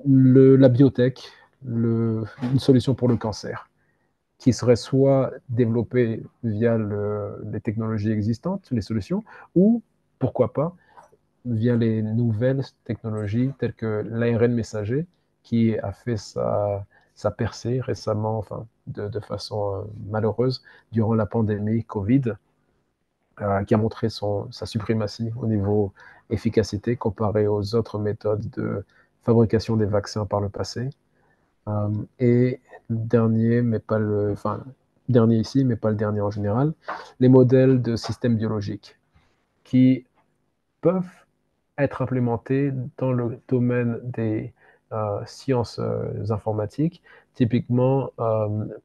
La biotech, une solution pour le cancer, qui serait soit développée via les technologies existantes, les solutions, ou pourquoi pas via les nouvelles technologies telles que l'ARN messager, qui a fait sa percée récemment, enfin, de façon malheureuse, durant la pandémie Covid, qui a montré sa suprématie au niveau efficacité comparé aux autres méthodes de fabrication des vaccins par le passé. Et dernier, mais pas le, enfin, dernier ici, mais pas le dernier en général, les modèles de systèmes biologiques qui peuvent être implémentés dans le domaine des sciences informatiques, typiquement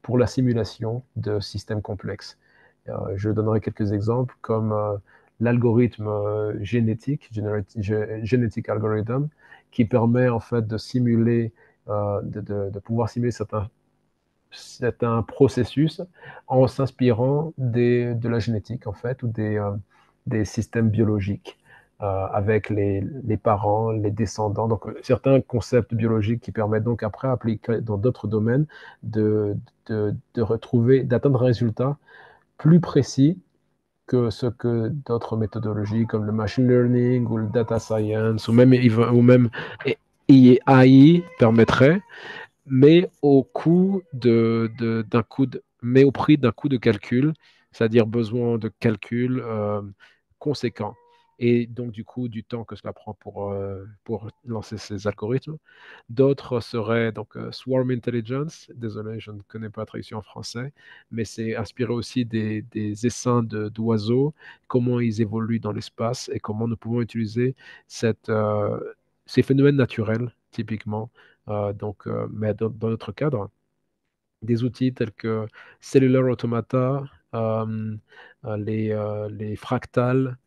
pour la simulation de systèmes complexes. Je donnerai quelques exemples comme l'algorithme génétique, genetic algorithm, qui permet en fait de simuler, de pouvoir simuler certains processus en s'inspirant de la génétique en fait ou des systèmes biologiques avec les parents, les descendants. Donc certains concepts biologiques qui permettent donc après appliquer dans d'autres domaines de retrouver, d'atteindre un résultat plus précis que ce que d'autres méthodologies comme le machine learning ou le data science ou même AI permettraient, mais mais au prix d'un coût de calcul, c'est-à-dire besoin de calcul conséquent. Et donc, du coup, du temps que cela prend pour lancer ces algorithmes. D'autres seraient donc Swarm Intelligence. Désolé, je ne connais pas la traduction en français, mais c'est inspiré aussi des essaims d'oiseaux, comment ils évoluent dans l'espace et comment nous pouvons utiliser ces phénomènes naturels, typiquement, mais dans notre cadre, des outils tels que Cellular Automata, euh, les fractales,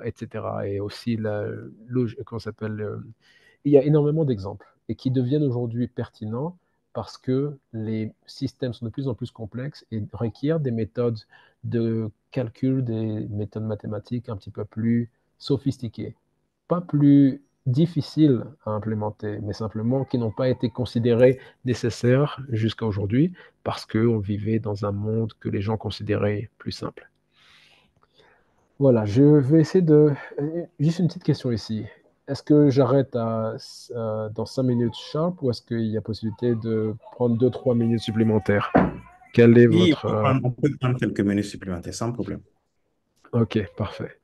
etc. Et aussi comment s'appelle, il y a énormément d'exemples et qui deviennent aujourd'hui pertinents parce que les systèmes sont de plus en plus complexes et requièrent des méthodes de calcul, des méthodes mathématiques un petit peu plus sophistiquées. Pas plus difficiles à implémenter, mais simplement qui n'ont pas été considérées nécessaires jusqu'à aujourd'hui parce qu'on vivait dans un monde que les gens considéraient plus simple. Voilà, je vais essayer de... Juste une petite question ici. Est-ce que j'arrête dans 5 minutes sharp ou est-ce qu'il y a possibilité de prendre 2-3 minutes supplémentaires? Quel est Oui, votre... on peut prendre quelques minutes supplémentaires sans problème. Ok, parfait.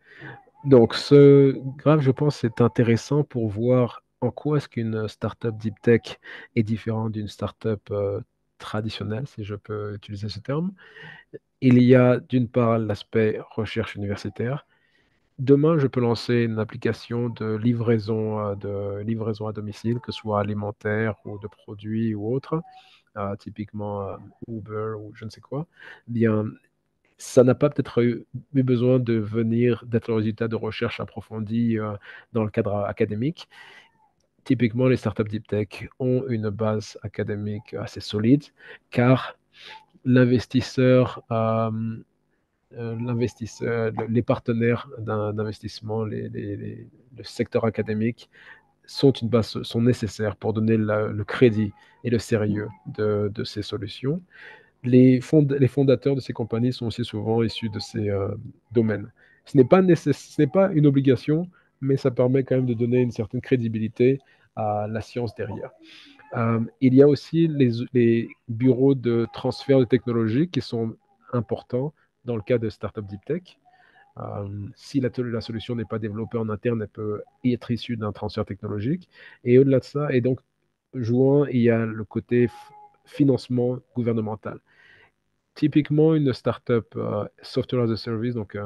Donc, ce graphe, je pense, c'est intéressant pour voir en quoi est-ce qu'une startup deep tech est différente d'une startup traditionnelle, si je peux utiliser ce terme. Il y a d'une part l'aspect recherche universitaire. Demain, je peux lancer une application de livraison à domicile, que ce soit alimentaire ou de produits ou autre, typiquement Uber ou je ne sais quoi. Bien, ça n'a pas peut-être eu besoin de venir d'être le résultat de recherches approfondies dans le cadre académique. Typiquement, les startups deep tech ont une base académique assez solide, car l'investisseur les partenaires d'investissement, le secteur académique sont nécessaires pour donner le crédit et le sérieux de ces solutions. Les fondateurs de ces compagnies sont aussi souvent issus de ces domaines. Ce n'est pas une obligation, mais ça permet quand même de donner une certaine crédibilité à la science derrière. Il y a aussi les bureaux de transfert de technologie qui sont importants dans le cas de startup deep tech. Si la solution n'est pas développée en interne, elle peut être issue d'un transfert technologique. Et au-delà de ça, et donc, jouant, il y a le côté financement gouvernemental. Typiquement, une startup software as a service, donc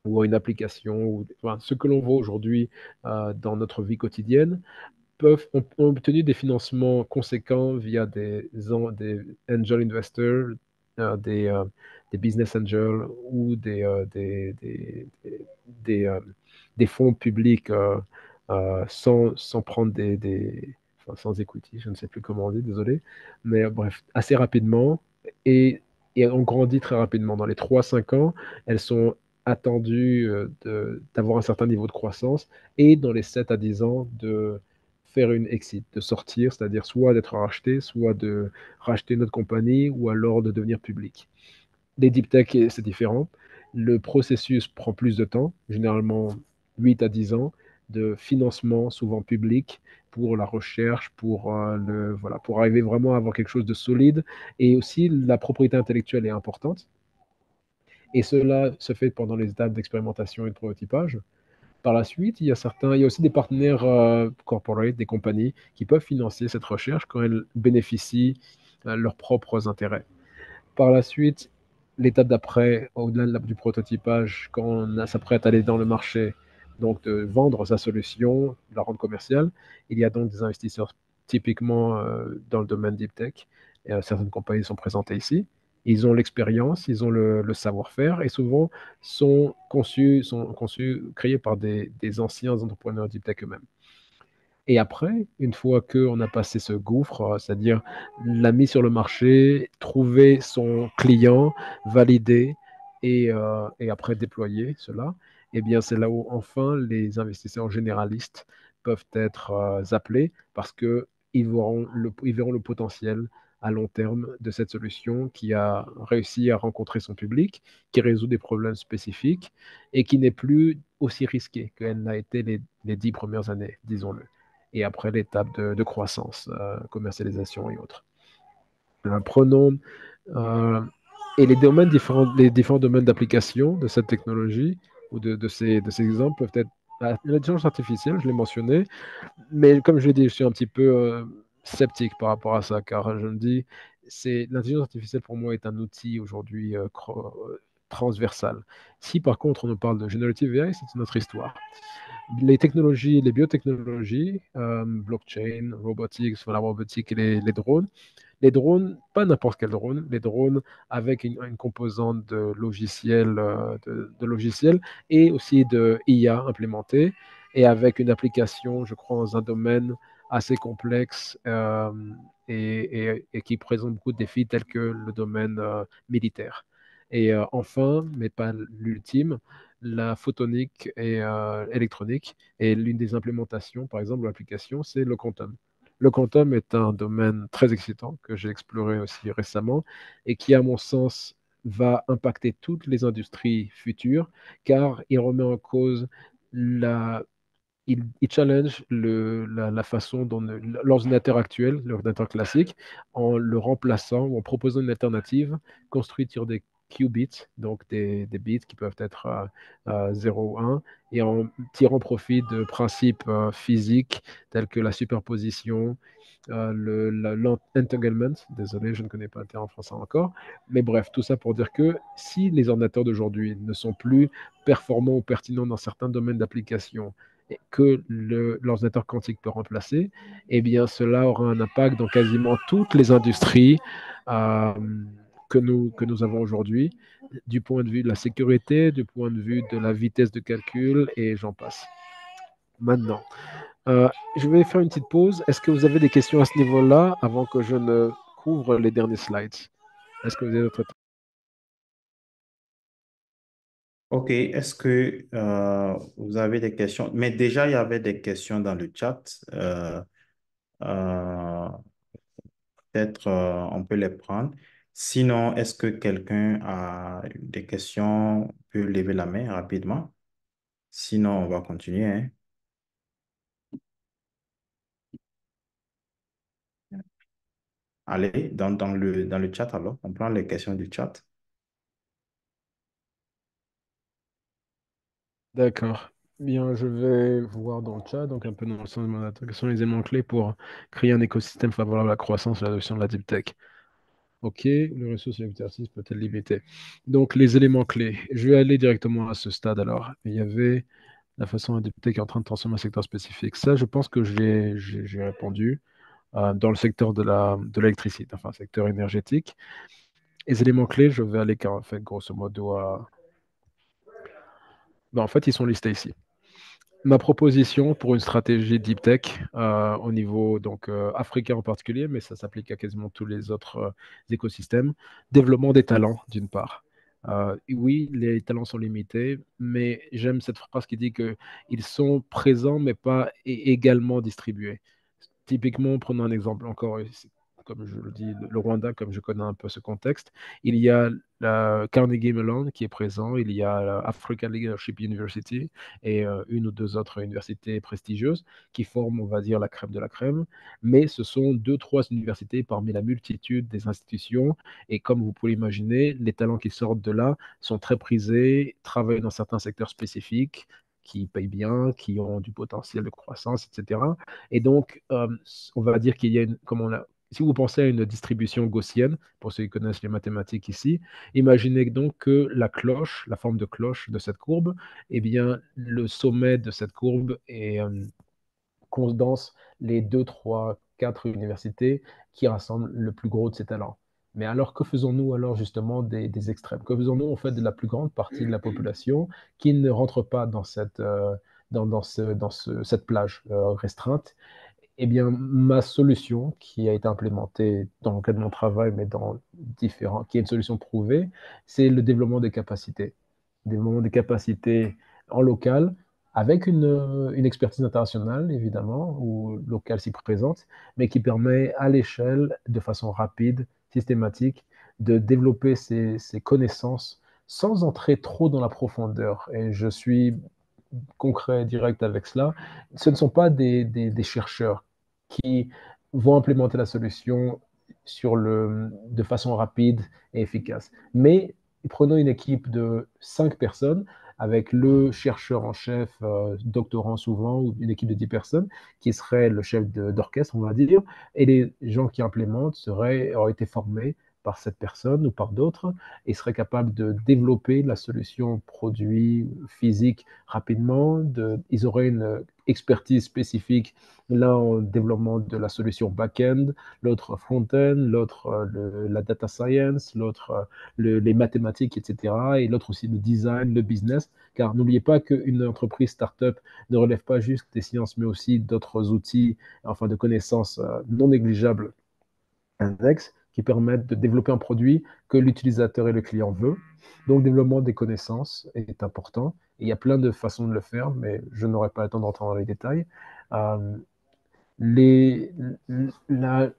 ou une application, enfin, ce que l'on voit aujourd'hui dans notre vie quotidienne, ont obtenu des financements conséquents via des angel investors, euh, des, euh, des business angels ou des, euh, des fonds publics sans prendre enfin, sans equity, je ne sais plus comment on dit, désolé. Mais bref, assez rapidement et, et on grandit très rapidement. Dans les 3 à 5 ans, elles sont attendues d'avoir un certain niveau de croissance et dans les 7 à 10 ans de faire une exit, de sortir, c'est-à-dire soit d'être racheté, soit de racheter notre compagnie ou alors de devenir public. Les deep tech, c'est différent. Le processus prend plus de temps, généralement 8 à 10 ans, de financement, souvent public, pour la recherche, voilà, pour arriver vraiment à avoir quelque chose de solide. Et aussi, la propriété intellectuelle est importante. Et cela se fait pendant les étapes d'expérimentation et de prototypage. Par la suite, il y a aussi des partenaires corporate, des compagnies qui peuvent financer cette recherche quand elles bénéficient leurs propres intérêts. Par la suite, l'étape d'après, au-delà du prototypage, quand on s'apprête à aller dans le marché, donc de vendre sa solution, de la rendre commerciale, il y a donc des investisseurs typiquement dans le domaine deep tech. Et, certaines compagnies sont présentées ici. Ils ont l'expérience, ils ont le savoir-faire et souvent sont conçus, créés par des anciens entrepreneurs deep tech eux-mêmes. Et après, une fois qu'on a passé ce gouffre, c'est-à-dire l'a mis sur le marché, trouver son client, valider et après déployer cela, eh bien c'est là où enfin les investisseurs généralistes peuvent être appelés parce qu'ils verront le potentiel à long terme de cette solution qui a réussi à rencontrer son public, qui résout des problèmes spécifiques et qui n'est plus aussi risquée qu'elle n'a été les 10 premières années, disons-le, et après l'étape de croissance, commercialisation et autres. Prenons euh, et les différents domaines d'application de cette technologie ou de ces exemples peuvent être l'intelligence artificielle, je l'ai mentionné, mais comme je l'ai dit, je suis un petit peu sceptique par rapport à ça, car je me dis, l'intelligence artificielle pour moi est un outil aujourd'hui transversal. Si par contre on nous parle de generative AI, c'est une autre histoire. Les technologies, les biotechnologies, blockchain, robotics, enfin, la robotique et les drones, pas n'importe quel drone, les drones avec une composante de logiciel et aussi de IA implémentée et avec une application, je crois, dans un domaine assez complexe et qui présente beaucoup de défis tels que le domaine militaire. Et enfin, mais pas l'ultime, la photonique et électronique. Et l'une des implémentations, par exemple, de l'application, c'est le quantum. Le quantum est un domaine très excitant que j'ai exploré aussi récemment et qui, à mon sens, va impacter toutes les industries futures car il remet en cause la il challenge la façon dont l'ordinateur actuel, l'ordinateur classique, en le remplaçant ou en proposant une alternative construite sur des qubits, donc des bits qui peuvent être 0 ou 1, et en tirant profit de principes physiques tels que la superposition, l'entanglement, désolé, je ne connais pas le terme en français encore, mais bref, tout ça pour dire que si les ordinateurs d'aujourd'hui ne sont plus performants ou pertinents dans certains domaines d'application, que l'ordinateur quantique peut remplacer, eh bien, cela aura un impact dans quasiment toutes les industries euh, que nous avons aujourd'hui, du point de vue de la sécurité, du point de vue de la vitesse de calcul, et j'en passe. Maintenant, je vais faire une petite pause. Est-ce que vous avez des questions à ce niveau-là avant que je ne couvre les derniers slides? Est-ce que vous avez d'autres... Ok, est-ce que vous avez des questions? Mais déjà, il y avait des questions dans le chat. Euh, Peut-être on peut les prendre. Sinon, est-ce que quelqu'un a des questions, peut lever la main rapidement? Sinon, on va continuer, hein. Allez, dans le chat alors, on prend les questions du chat. D'accord. Bien, je vais voir dans le chat, donc un peu dans le sens de mon attaque, quels sont les éléments clés pour créer un écosystème favorable à la croissance et à l'adoption de la deep tech. Ok, le ressource et l'exercice peut être limité. Donc, les éléments clés. Je vais aller directement à ce stade alors. Il y avait la façon dont la deep tech est en train de transformer un secteur spécifique. Ça, je pense que j'ai répondu dans le secteur de l'électricité, enfin, secteur énergétique. Les éléments clés, je vais aller car, en fait, grosso modo, à... Ben, en fait, ils sont listés ici. Ma proposition pour une stratégie deep tech au niveau donc africain en particulier, mais ça s'applique à quasiment tous les autres écosystèmes. Développement des talents, d'une part. Oui, les talents sont limités, mais j'aime cette phrase qui dit qu'ils sont présents, mais pas également distribués. Typiquement, prenons un exemple encore, comme je le dis, le Rwanda, comme je connais un peu ce contexte, il y a la Carnegie Mellon qui est présent, il y a la African Leadership University et une ou deux autres universités prestigieuses qui forment, on va dire, la crème de la crème, mais ce sont deux, trois universités parmi la multitude des institutions, et comme vous pouvez l'imaginer, les talents qui sortent de là sont très prisés, travaillent dans certains secteurs spécifiques, qui payent bien, qui ont du potentiel de croissance, etc. Et donc, on va dire qu'il y a une, comme on a, si vous pensez à une distribution gaussienne, pour ceux qui connaissent les mathématiques ici, imaginez donc que la cloche, la forme de cloche de cette courbe, eh bien, le sommet de cette courbe est condense les 2, 3, 4 universités qui rassemblent le plus gros de ces talents. Mais alors, que faisons-nous alors justement des extrêmes? Que faisons-nous en fait de la plus grande partie de la population qui ne rentre pas dans cette plage restreinte? Eh bien, ma solution qui a été implémentée dans le cadre de mon travail, mais qui est une solution prouvée, c'est le développement des capacités. Développement des capacités en local, avec une expertise internationale, évidemment, ou locale si présente, mais qui permet à l'échelle, de façon rapide, systématique, de développer ces connaissances sans entrer trop dans la profondeur. Et je suis concret, direct avec cela. Ce ne sont pas des chercheurs qui vont implémenter la solution de façon rapide et efficace. Mais prenons une équipe de 5 personnes avec le chercheur en chef, doctorant souvent, ou une équipe de 10 personnes, qui serait le chef d'orchestre, on va dire, et les gens qui implémentent auraient été formés par cette personne ou par d'autres et seraient capables de développer la solution produit physique rapidement. Ils auraient une expertise spécifique, l'un en développement de la solution back-end, l'autre front-end, l'autre la data science, l'autre les mathématiques, etc. Et l'autre aussi le design, le business. Car n'oubliez pas qu'une entreprise start-up ne relève pas juste des sciences, mais aussi d'autres outils, enfin de connaissances non négligeables annexes qui permettent de développer un produit que l'utilisateur et le client veut. Donc, le développement des connaissances est important. Et il y a plein de façons de le faire, mais je n'aurai pas le temps d'entrer dans les détails. Euh, les, la,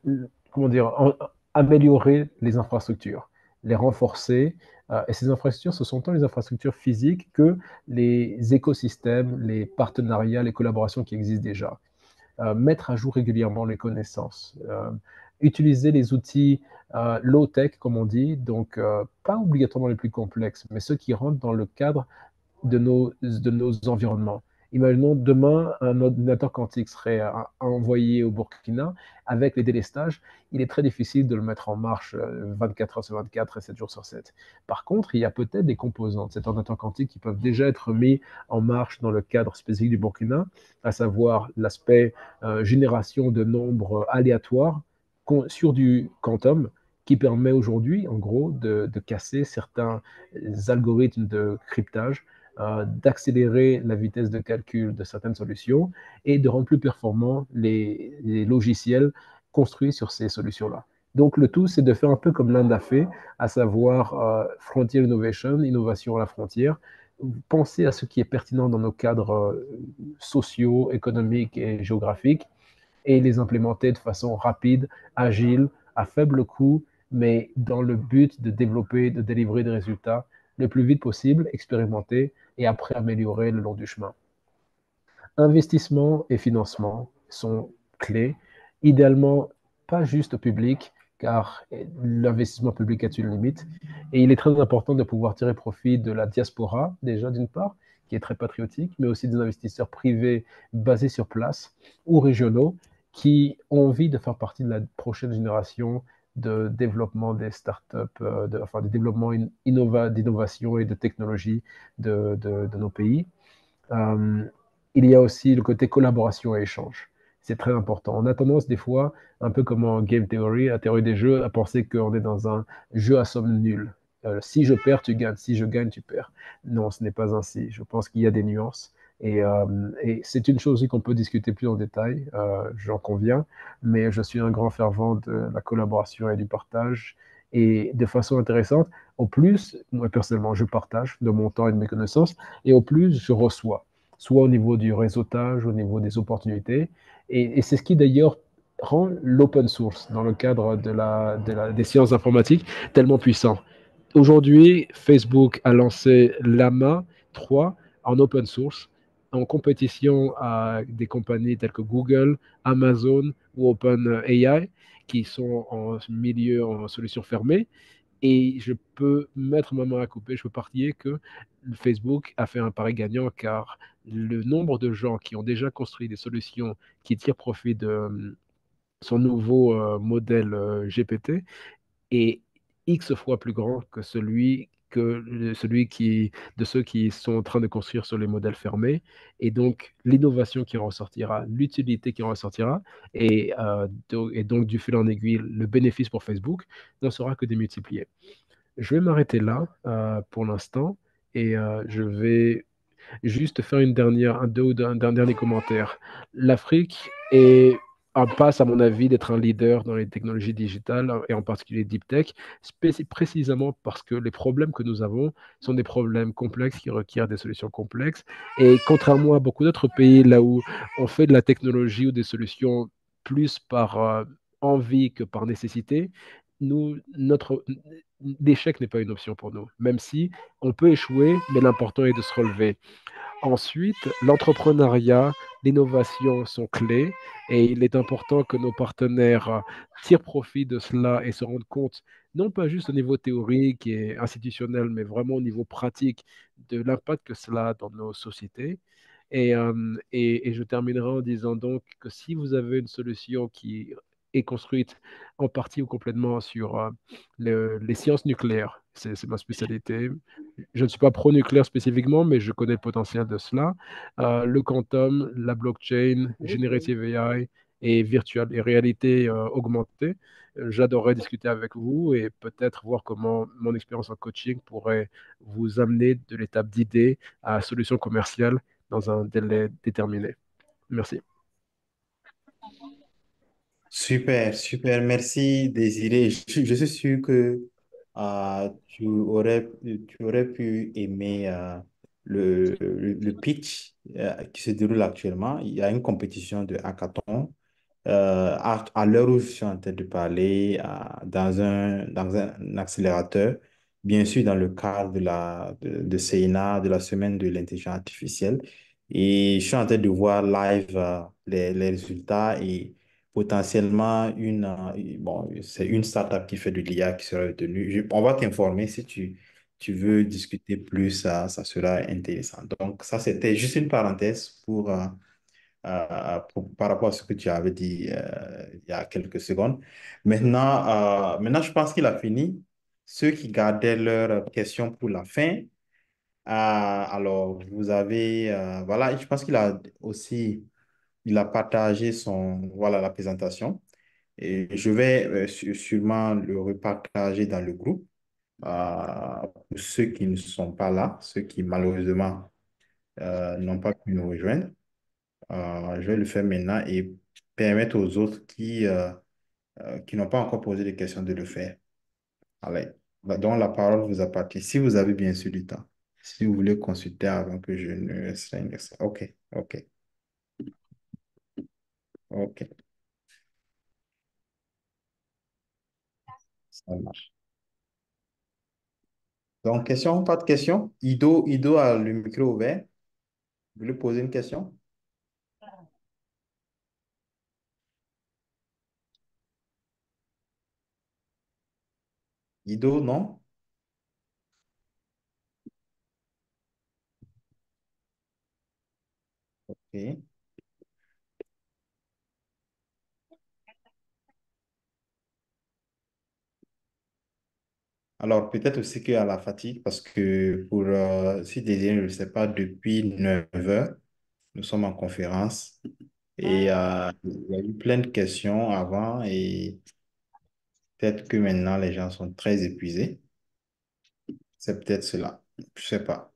comment dire, améliorer les infrastructures, les renforcer. Et ces infrastructures, ce sont tant les infrastructures physiques que les écosystèmes, les partenariats, les collaborations qui existent déjà. Mettre à jour régulièrement les connaissances, utiliser les outils low-tech, comme on dit, donc pas obligatoirement les plus complexes, mais ceux qui rentrent dans le cadre de nos environnements. Imaginons demain, un ordinateur quantique serait envoyé au Burkina avec les délestages. Il est très difficile de le mettre en marche 24 heures sur 24 et 7 jours sur 7. Par contre, il y a peut-être des composants de cet ordinateur quantique qui peuvent déjà être mis en marche dans le cadre spécifique du Burkina, à savoir l'aspect génération de nombres aléatoires sur du quantum qui permet aujourd'hui, en gros, de casser certains algorithmes de cryptage, d'accélérer la vitesse de calcul de certaines solutions et de rendre plus performants les logiciels construits sur ces solutions-là. Donc le tout, c'est de faire un peu comme l'Inde a fait, à savoir Frontier Innovation, innovation à la frontière, penser à ce qui est pertinent dans nos cadres sociaux, économiques et géographiques et les implémenter de façon rapide, agile, à faible coût, mais dans le but de développer, de délivrer des résultats le plus vite possible, expérimenter et après améliorer le long du chemin. Investissement et financement sont clés. Idéalement, pas juste au public, car l'investissement public a une limite. Et il est très important de pouvoir tirer profit de la diaspora, déjà d'une part, qui est très patriotique, mais aussi des investisseurs privés basés sur place ou régionaux qui ont envie de faire partie de la prochaine génération de développement des startups, enfin de développement d'innovation et de technologie de nos pays. Euh, il y a aussi le côté collaboration et échange. C'est très important. On a tendance des fois, un peu comme en game theory, la théorie des jeux, à penser qu'on est dans un jeu à somme nulle. Si je perds, tu gagnes. Si je gagne, tu perds. Non, ce n'est pas ainsi. Je pense qu'il y a des nuances. Et c'est une chose aussi qu'on peut discuter plus en détail, j'en conviens, mais je suis un grand fervent de la collaboration et du partage. Et de façon intéressante, au plus, moi personnellement, je partage de mon temps et de mes connaissances, et au plus, je reçois, soit au niveau du réseautage, au niveau des opportunités. Et c'est ce qui d'ailleurs rend l'open source dans le cadre des sciences informatiques tellement puissant. Aujourd'hui, Facebook a lancé Llama 3 en open source, en compétition à des compagnies telles que Google, Amazon ou OpenAI, qui sont en milieu, en solution fermée. Et je peux mettre ma main à couper, je peux parier que Facebook a fait un pari gagnant car le nombre de gens qui ont déjà construit des solutions qui tirent profit de son nouveau modèle GPT est X fois plus grand que de ceux qui sont en train de construire sur les modèles fermés. Et donc, l'innovation qui en ressortira, l'utilité qui en ressortira, et donc, du fil en aiguille, le bénéfice pour Facebook n'en sera que démultiplié. Je vais m'arrêter là pour l'instant et je vais juste faire un dernier commentaire. L'Afrique est en passe, à mon avis, d'être un leader dans les technologies digitales et en particulier deep tech, précisément parce que les problèmes que nous avons sont des problèmes complexes qui requièrent des solutions complexes. Et contrairement à beaucoup d'autres pays, là où on fait de la technologie ou des solutions plus par envie que par nécessité, l'échec n'est pas une option pour nous, même si on peut échouer, mais l'important est de se relever. Ensuite, l'entrepreneuriat, l'innovation sont clés et il est important que nos partenaires tirent profit de cela et se rendent compte, non pas juste au niveau théorique et institutionnel, mais vraiment au niveau pratique de l'impact que cela a dans nos sociétés. Et je terminerai en disant donc que si vous avez une solution qui est construite en partie ou complètement sur les sciences nucléaires, c'est ma spécialité, je ne suis pas pro-nucléaire spécifiquement, mais je connais le potentiel de cela. Le quantum, la blockchain, generative AI et virtual et réalité augmentée. J'adorerais discuter avec vous et peut-être voir comment mon expérience en coaching pourrait vous amener de l'étape d'idée à solution commerciale dans un délai déterminé. Merci. Super, super. Merci, Désiré. Je suis sûr que tu aurais pu aimer le pitch qui se déroule actuellement. Il y a une compétition de hackathon. À l'heure où je suis en train de parler, dans un accélérateur, bien sûr dans le cadre de CENA, de la semaine de l'intelligence artificielle. Et je suis en train de voir live les résultats et potentiellement bon, c'est une startup qui fait de l'IA qui sera retenue. On va t'informer si tu veux discuter plus, ça sera intéressant. Donc, ça, c'était juste une parenthèse par rapport à ce que tu avais dit il y a quelques secondes. Maintenant, je pense qu'il a fini. Ceux qui gardaient leurs questions pour la fin, alors vous avez, voilà, je pense qu'il a aussi, il a partagé voilà, la présentation. Et je vais sûrement le repartager dans le groupe pour ceux qui ne sont pas là, ceux qui malheureusement n'ont pas pu nous rejoindre. Je vais le faire maintenant et permettre aux autres qui n'ont pas encore posé de questions de le faire. Allez, donc la parole vous appartient. Si vous avez bien sûr du temps. Si vous voulez consulter avant que je ne restreigne ça. OK, OK, OK, ça marche. Donc, question, pas de question? Ido a le micro ouvert. Vous voulez poser une question? Ido, non? OK. Alors, peut-être aussi qu'il y a la fatigue parce que si Désiré ne le sait pas, depuis 9 heures, nous sommes en conférence et il y a eu plein de questions avant et peut-être que maintenant les gens sont très épuisés. C'est peut-être cela. Je sais pas.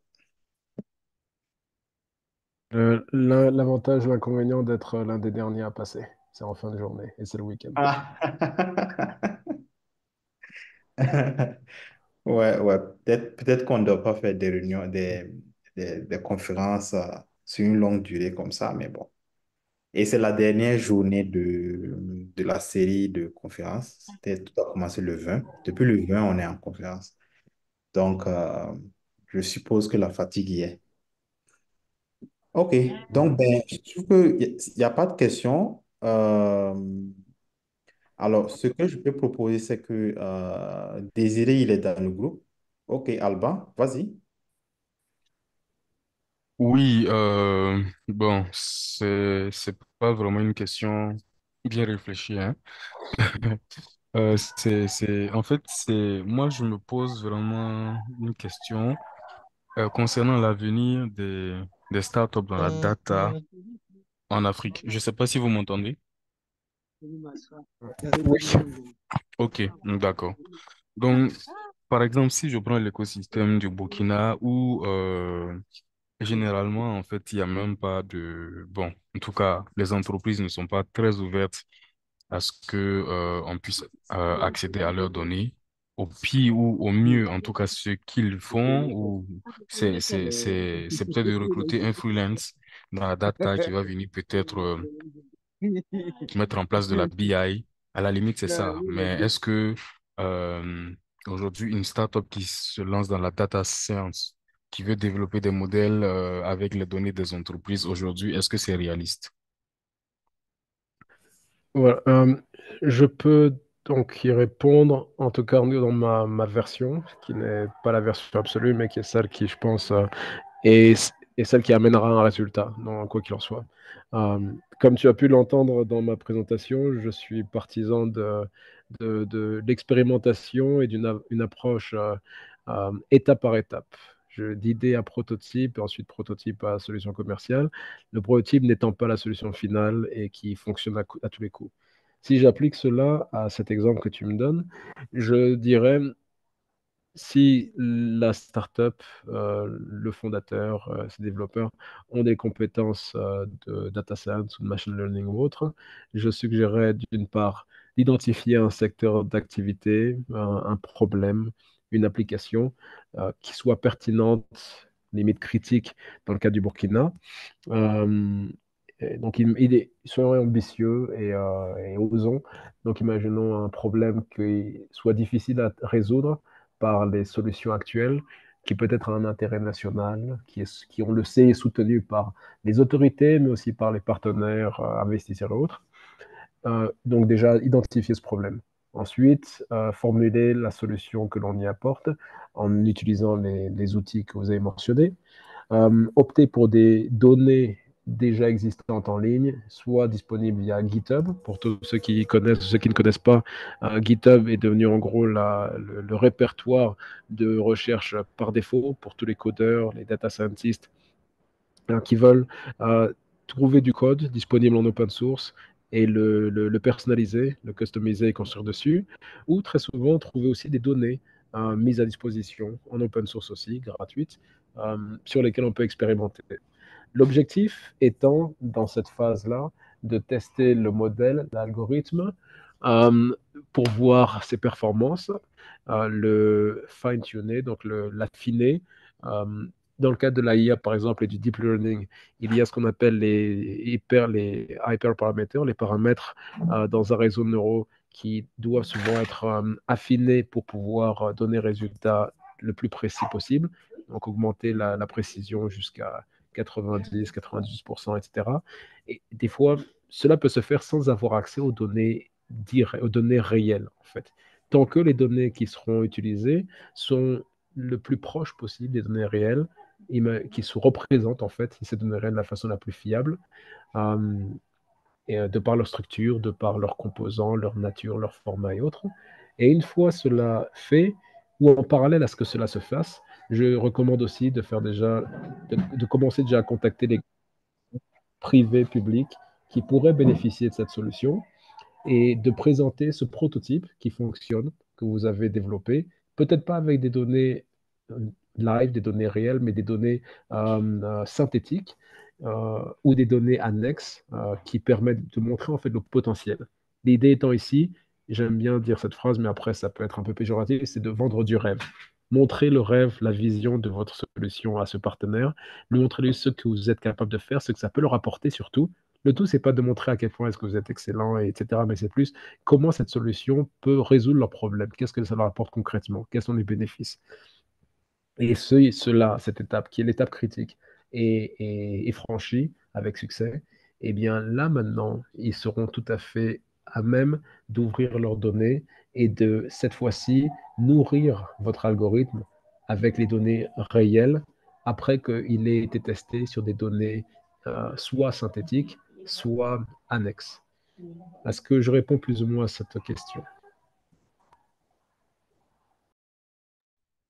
L'avantage, l'inconvénient d'être l'un des derniers à passer, c'est en fin de journée et c'est le week-end. Ah. Ouais, ouais. Peut-être qu'on ne doit pas faire des réunions, des conférences sur une longue durée comme ça, mais bon. Et c'est la dernière journée de la série de conférences. Tout a commencé le 20. Depuis le 20, on est en conférence. Donc, je suppose que la fatigue y est. OK. Donc, ben, je trouve qu'il n'y a pas de questions. Alors, ce que je peux proposer, c'est que Désiré, il est dans le groupe. OK, Alban, vas-y. Oui, bon, c'est pas vraiment une question bien réfléchie, hein. En fait, moi, je me pose vraiment une question concernant l'avenir des startups dans la data en Afrique. Je sais pas si vous m'entendez. Oui. Ok, d'accord. Donc, par exemple, si je prends l'écosystème du Burkina où généralement, en fait, il n'y a même pas de... Bon, en tout cas, les entreprises ne sont pas très ouvertes à ce que on puisse accéder à leurs données. Au pire ou au mieux, en tout cas, ce qu'ils font, ou c'est peut-être de recruter un freelance dans la data qui va venir peut-être mettre en place de la BI. À la limite, c'est ça. Mais est-ce que aujourd'hui, une startup qui se lance dans la data science, qui veut développer des modèles avec les données des entreprises aujourd'hui, est-ce que c'est réaliste? Voilà, je peux donc y répondre, en tout cas dans ma version, qui n'est pas la version absolue, mais qui est celle qui, je pense, et, et celle qui amènera un résultat, quoi qu'il en soit. Euh, Comme tu as pu l'entendre dans ma présentation, je suis partisan de l'expérimentation et une approche étape par étape. D'idée à prototype, et ensuite prototype à solution commerciale. Le prototype n'étant pas la solution finale et qui fonctionne à tous les coups. Si j'applique cela à cet exemple que tu me donnes, je dirais si la startup, le fondateur, ses développeurs ont des compétences de data science ou de machine learning ou autre, je suggérerais d'une part d'identifier un secteur d'activité, un problème, une application qui soit pertinente, limite critique dans le cas du Burkina. Euh, donc, soyons ambitieux et osons. Donc, imaginons un problème qui soit difficile à résoudre par les solutions actuelles, qui peut-être a un intérêt national, qui, on le sait, est soutenu par les autorités, mais aussi par les partenaires, investisseurs et autres. Donc, déjà, identifier ce problème. Ensuite, formuler la solution que l'on y apporte en utilisant les outils que vous avez mentionnés. Opter pour des données déjà existantes en ligne, soit disponibles via GitHub. Pour tous ceux qui connaissent, ceux qui ne connaissent pas, GitHub est devenu en gros le répertoire de recherche par défaut pour tous les codeurs, les data scientists qui veulent trouver du code disponible en open source et le personnaliser, le customiser et construire dessus, ou très souvent trouver aussi des données mises à disposition en open source aussi, gratuites, sur lesquelles on peut expérimenter. L'objectif étant, dans cette phase-là, de tester le modèle, l'algorithme, euh, pour voir ses performances, le fine-tuner, donc l'affiner. Euh, dans le cadre de la IA, par exemple, et du deep learning, il y a ce qu'on appelle les hyperparamètres, les paramètres dans un réseau de neuros qui doivent souvent être affinés pour pouvoir donner résultat le plus précis possible, donc augmenter la précision jusqu'à 90, 98%, etc. Et des fois, cela peut se faire sans avoir accès aux données réelles, en fait. Tant que les données qui seront utilisées sont le plus proche possible des données réelles, qui se représentent, en fait, ces données réelles de la façon la plus fiable, euh, de par leur structure, de par leurs composants, leur nature, leur format et autres. Et une fois cela fait, ou en parallèle à ce que cela se fasse, je recommande aussi de commencer déjà à contacter les privés, publics qui pourraient bénéficier de cette solution et de présenter ce prototype qui fonctionne, que vous avez développé, peut-être pas avec des données live, des données réelles, mais des données synthétiques ou des données annexes qui permettent de montrer en fait le potentiel. L'idée étant ici, j'aime bien dire cette phrase, mais après ça peut être un peu péjoratif, c'est de vendre du rêve. Montrer le rêve, la vision de votre solution à ce partenaire, lui montrer ce que vous êtes capable de faire, ce que ça peut leur apporter surtout. Le tout, c'est pas de montrer à quel point est-ce que vous êtes excellent, etc. Mais c'est plus comment cette solution peut résoudre leurs problèmes. Qu'est-ce que ça leur apporte concrètement? Quels sont les bénéfices? Et cette étape, qui est l'étape critique, est franchie avec succès, eh bien là maintenant, ils seront tout à fait à même d'ouvrir leurs données et de, cette fois-ci, nourrir votre algorithme avec les données réelles après qu'il ait été testé sur des données soit synthétiques, soit annexes. Est-ce que je réponds plus ou moins à cette question?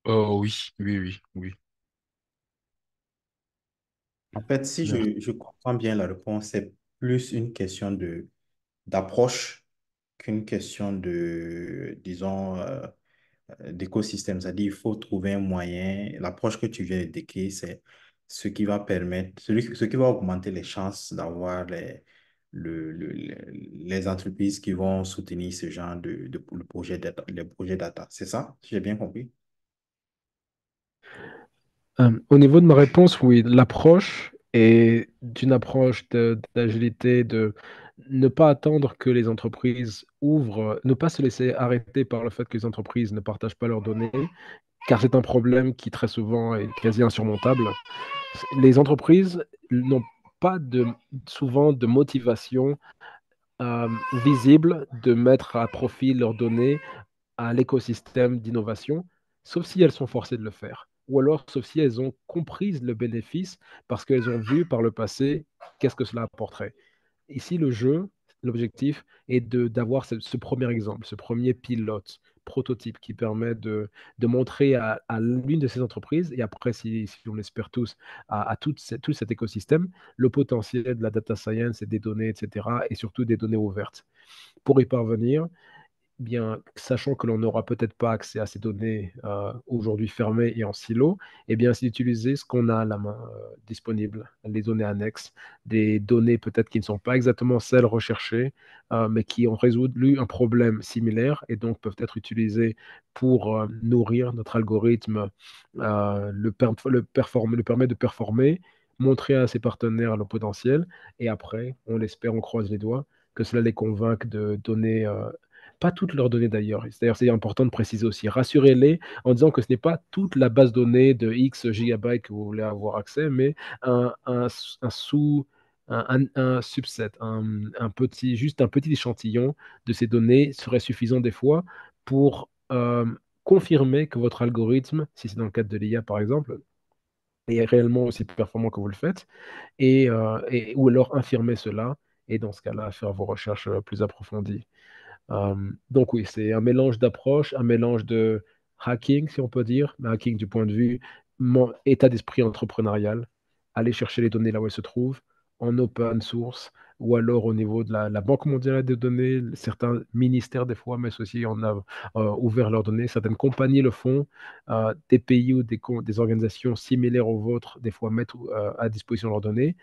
Oh oui, oui, oui, oui. En fait, si Merci. je comprends bien la réponse, c'est plus une question d'approche qu'une question de, disons, d'écosystème. C'est-à-dire, il faut trouver un moyen. L'approche que tu viens de décrire, c'est ce qui va permettre, ce qui va augmenter les chances d'avoir les entreprises qui vont soutenir ce genre le projet data, les projets data. C'est ça? Si j'ai bien compris. Au niveau de ma réponse, oui, l'approche est d'une approche d'agilité, de ne pas attendre que les entreprises ouvrent, ne pas se laisser arrêter par le fait que les entreprises ne partagent pas leurs données, car c'est un problème qui très souvent est quasi insurmontable. Les entreprises n'ont pas souvent de motivation euh, visible de mettre à profit leurs données à l'écosystème d'innovation, sauf si elles sont forcées de le faire. Ou alors, sauf si elles ont compris le bénéfice parce qu'elles ont vu par le passé qu'est-ce que cela apporterait. Ici, l'objectif est d'avoir ce premier exemple, ce premier pilote, prototype qui permet de montrer à l'une de ces entreprises, et après, si on l'espère tous, à tout cet écosystème, le potentiel de la data science et des données, etc., et surtout des données ouvertes. Pour y parvenir, bien, sachant que l'on n'aura peut-être pas accès à ces données aujourd'hui fermées et en silo, eh bien, c'est d'utiliser ce qu'on a à la main disponible, les données annexes, des données peut-être qui ne sont pas exactement celles recherchées, mais qui ont résolu un problème similaire et donc peuvent être utilisées pour nourrir notre algorithme, le permet de performer, montrer à ses partenaires le potentiel, et après, on l'espère, on croise les doigts, que cela les convainque de donner, pas toutes leurs données d'ailleurs, c'est-à-dire c'est important de préciser aussi, rassurez-les en disant que ce n'est pas toute la base donnée de X gigabytes que vous voulez avoir accès, mais un sous, un subset, juste un petit échantillon de ces données serait suffisant des fois pour confirmer que votre algorithme, si c'est dans le cadre de l'IA par exemple, est réellement aussi performant que vous le faites, ou alors infirmer cela, et dans ce cas-là, faire vos recherches plus approfondies. Donc oui, c'est un mélange d'approches, un mélange de hacking, si on peut dire, mais hacking du point de vue état d'esprit entrepreneurial, aller chercher les données là où elles se trouvent, en open source, ou alors au niveau de la Banque mondiale des données, certains ministères des fois, mais ceux-ci en ont ouvert leurs données, certaines compagnies le font, des pays ou des organisations similaires aux vôtres, des fois mettent à disposition leurs données.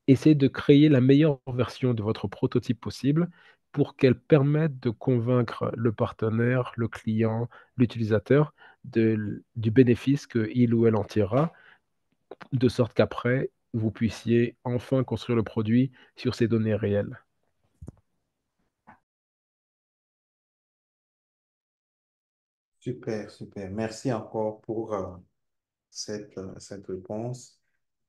Essayez de créer la meilleure version de votre prototype possible pour qu'elle permette de convaincre le partenaire, le client, l'utilisateur du bénéfice qu'il ou elle en tirera, de sorte qu'après, vous puissiez enfin construire le produit sur ces données réelles. Super, super. Merci encore pour cette réponse.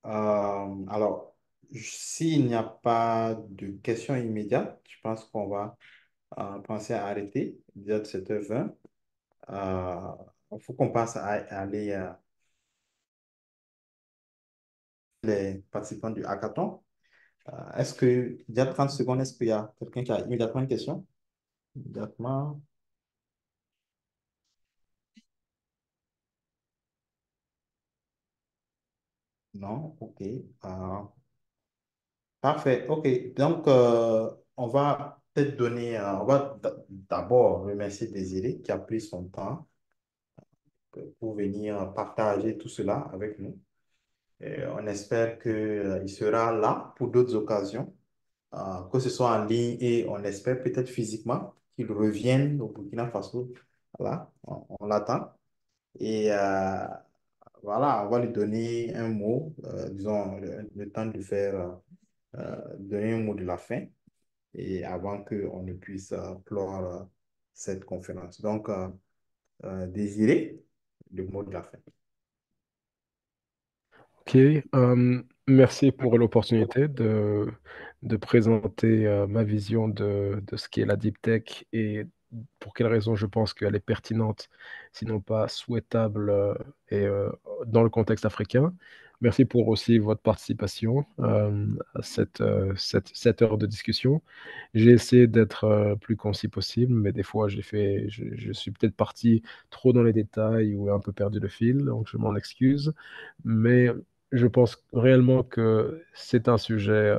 Alors, s'il n'y a pas de questions immédiates, je pense qu'on va penser à arrêter déjà de 7h20. Il faut qu'on passe à aller les participants du hackathon. Est-ce que, il y a 30 secondes, est-ce qu'il y a quelqu'un qui a immédiatement une question? Immédiatement, non? OK. Parfait. OK. Donc, on va peut-être donner, on va d'abord remercier Désiré qui a pris son temps pour venir partager tout cela avec nous. Et on espère qu'il sera là pour d'autres occasions, que ce soit en ligne et on espère peut-être physiquement qu'il revienne au Burkina Faso. Voilà, on l'attend. Et voilà, on va lui donner un mot, disons, le temps de faire, donner un mot de la fin et avant qu'on ne puisse clore cette conférence. Donc, Désiré, le mot de la fin. Ok, merci pour l'opportunité de présenter ma vision de ce qu'est la deep tech et pour quelles raisons je pense qu'elle est pertinente, sinon pas souhaitable et dans le contexte africain. Merci pour aussi votre participation à cette heure de discussion. J'ai essayé d'être plus concis possible, mais des fois je suis peut-être parti trop dans les détails ou un peu perdu le fil, donc je m'en excuse. Mais je pense réellement que c'est un sujet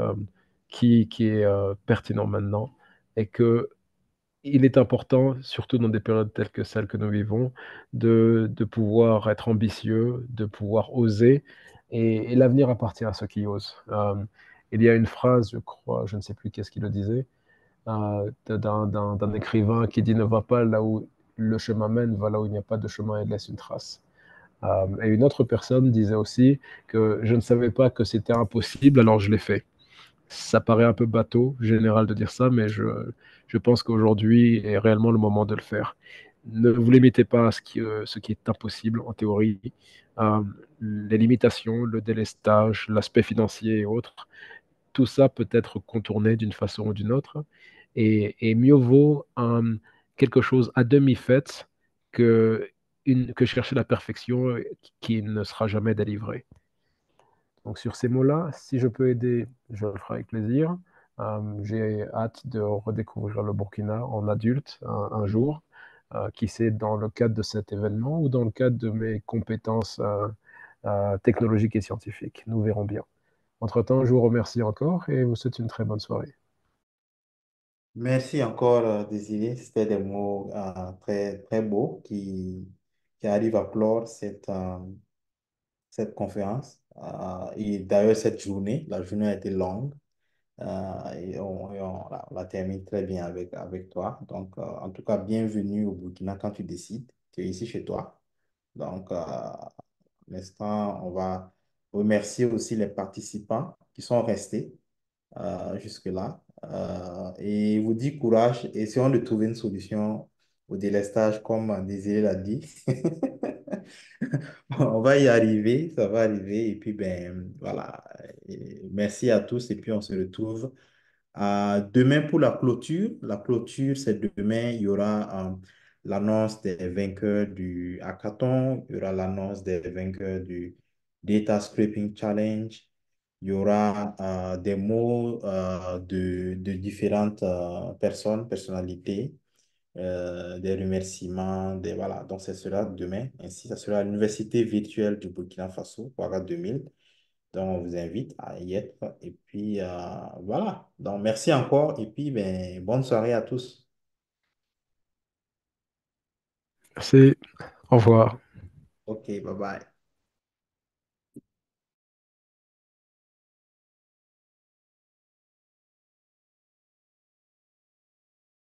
qui est pertinent maintenant et que il est important, surtout dans des périodes telles que celles que nous vivons, de pouvoir être ambitieux, de pouvoir oser, et l'avenir appartient à ceux qui osent. Il y a une phrase, je crois, je ne sais plus qu'est-ce qui le disait, d'un écrivain qui dit ne va pas là où le chemin mène, va là où il n'y a pas de chemin et laisse une trace. Et une autre personne disait aussi que je ne savais pas que c'était impossible, alors je l'ai fait. Ça paraît un peu bateau, général de dire ça, mais je pense qu'aujourd'hui est réellement le moment de le faire. Ne vous limitez pas à ce qui est impossible en théorie. Euh, les limitations, le délestage, l'aspect financier et autres, tout ça peut être contourné d'une façon ou d'une autre. Et mieux vaut quelque chose à demi fait que, que chercher la perfection qui ne sera jamais délivrée. Donc sur ces mots-là, si je peux aider, je le ferai avec plaisir. J'ai hâte de redécouvrir le Burkina en adulte un jour, qui sait dans le cadre de cet événement ou dans le cadre de mes compétences technologiques et scientifiques. Nous verrons bien. Entre-temps, je vous remercie encore et vous souhaite une très bonne soirée. Merci encore, Désiré. C'était des mots très, très beaux qui arrivent à clore cette conférence. Et d'ailleurs, cette journée, la journée a été longue. On la termine très bien avec toi. Donc, en tout cas, bienvenue au Burkina quand tu décides. Tu es ici chez toi. Donc, l'instant, on va remercier aussi les participants qui sont restés jusque-là. Et vous dit courage. Essayons de trouver une solution au délestage, comme Désiré l'a dit. On va y arriver, ça va arriver. Et puis, ben, voilà. Et merci à tous. Et puis, on se retrouve demain pour la clôture. La clôture, c'est demain. Il y aura l'annonce des vainqueurs du hackathon. Il y aura l'annonce des vainqueurs du Data Scraping Challenge. Il y aura des mots de différentes personnes, personnalités, des remerciements, voilà. Donc, ce sera demain. Ainsi, ça sera à l'Université virtuelle du Burkina Faso, Ouaga 2000. Donc, on vous invite à y être. Et puis, voilà. Donc, merci encore. Et puis, ben, bonne soirée à tous. Merci, au revoir. OK, bye bye.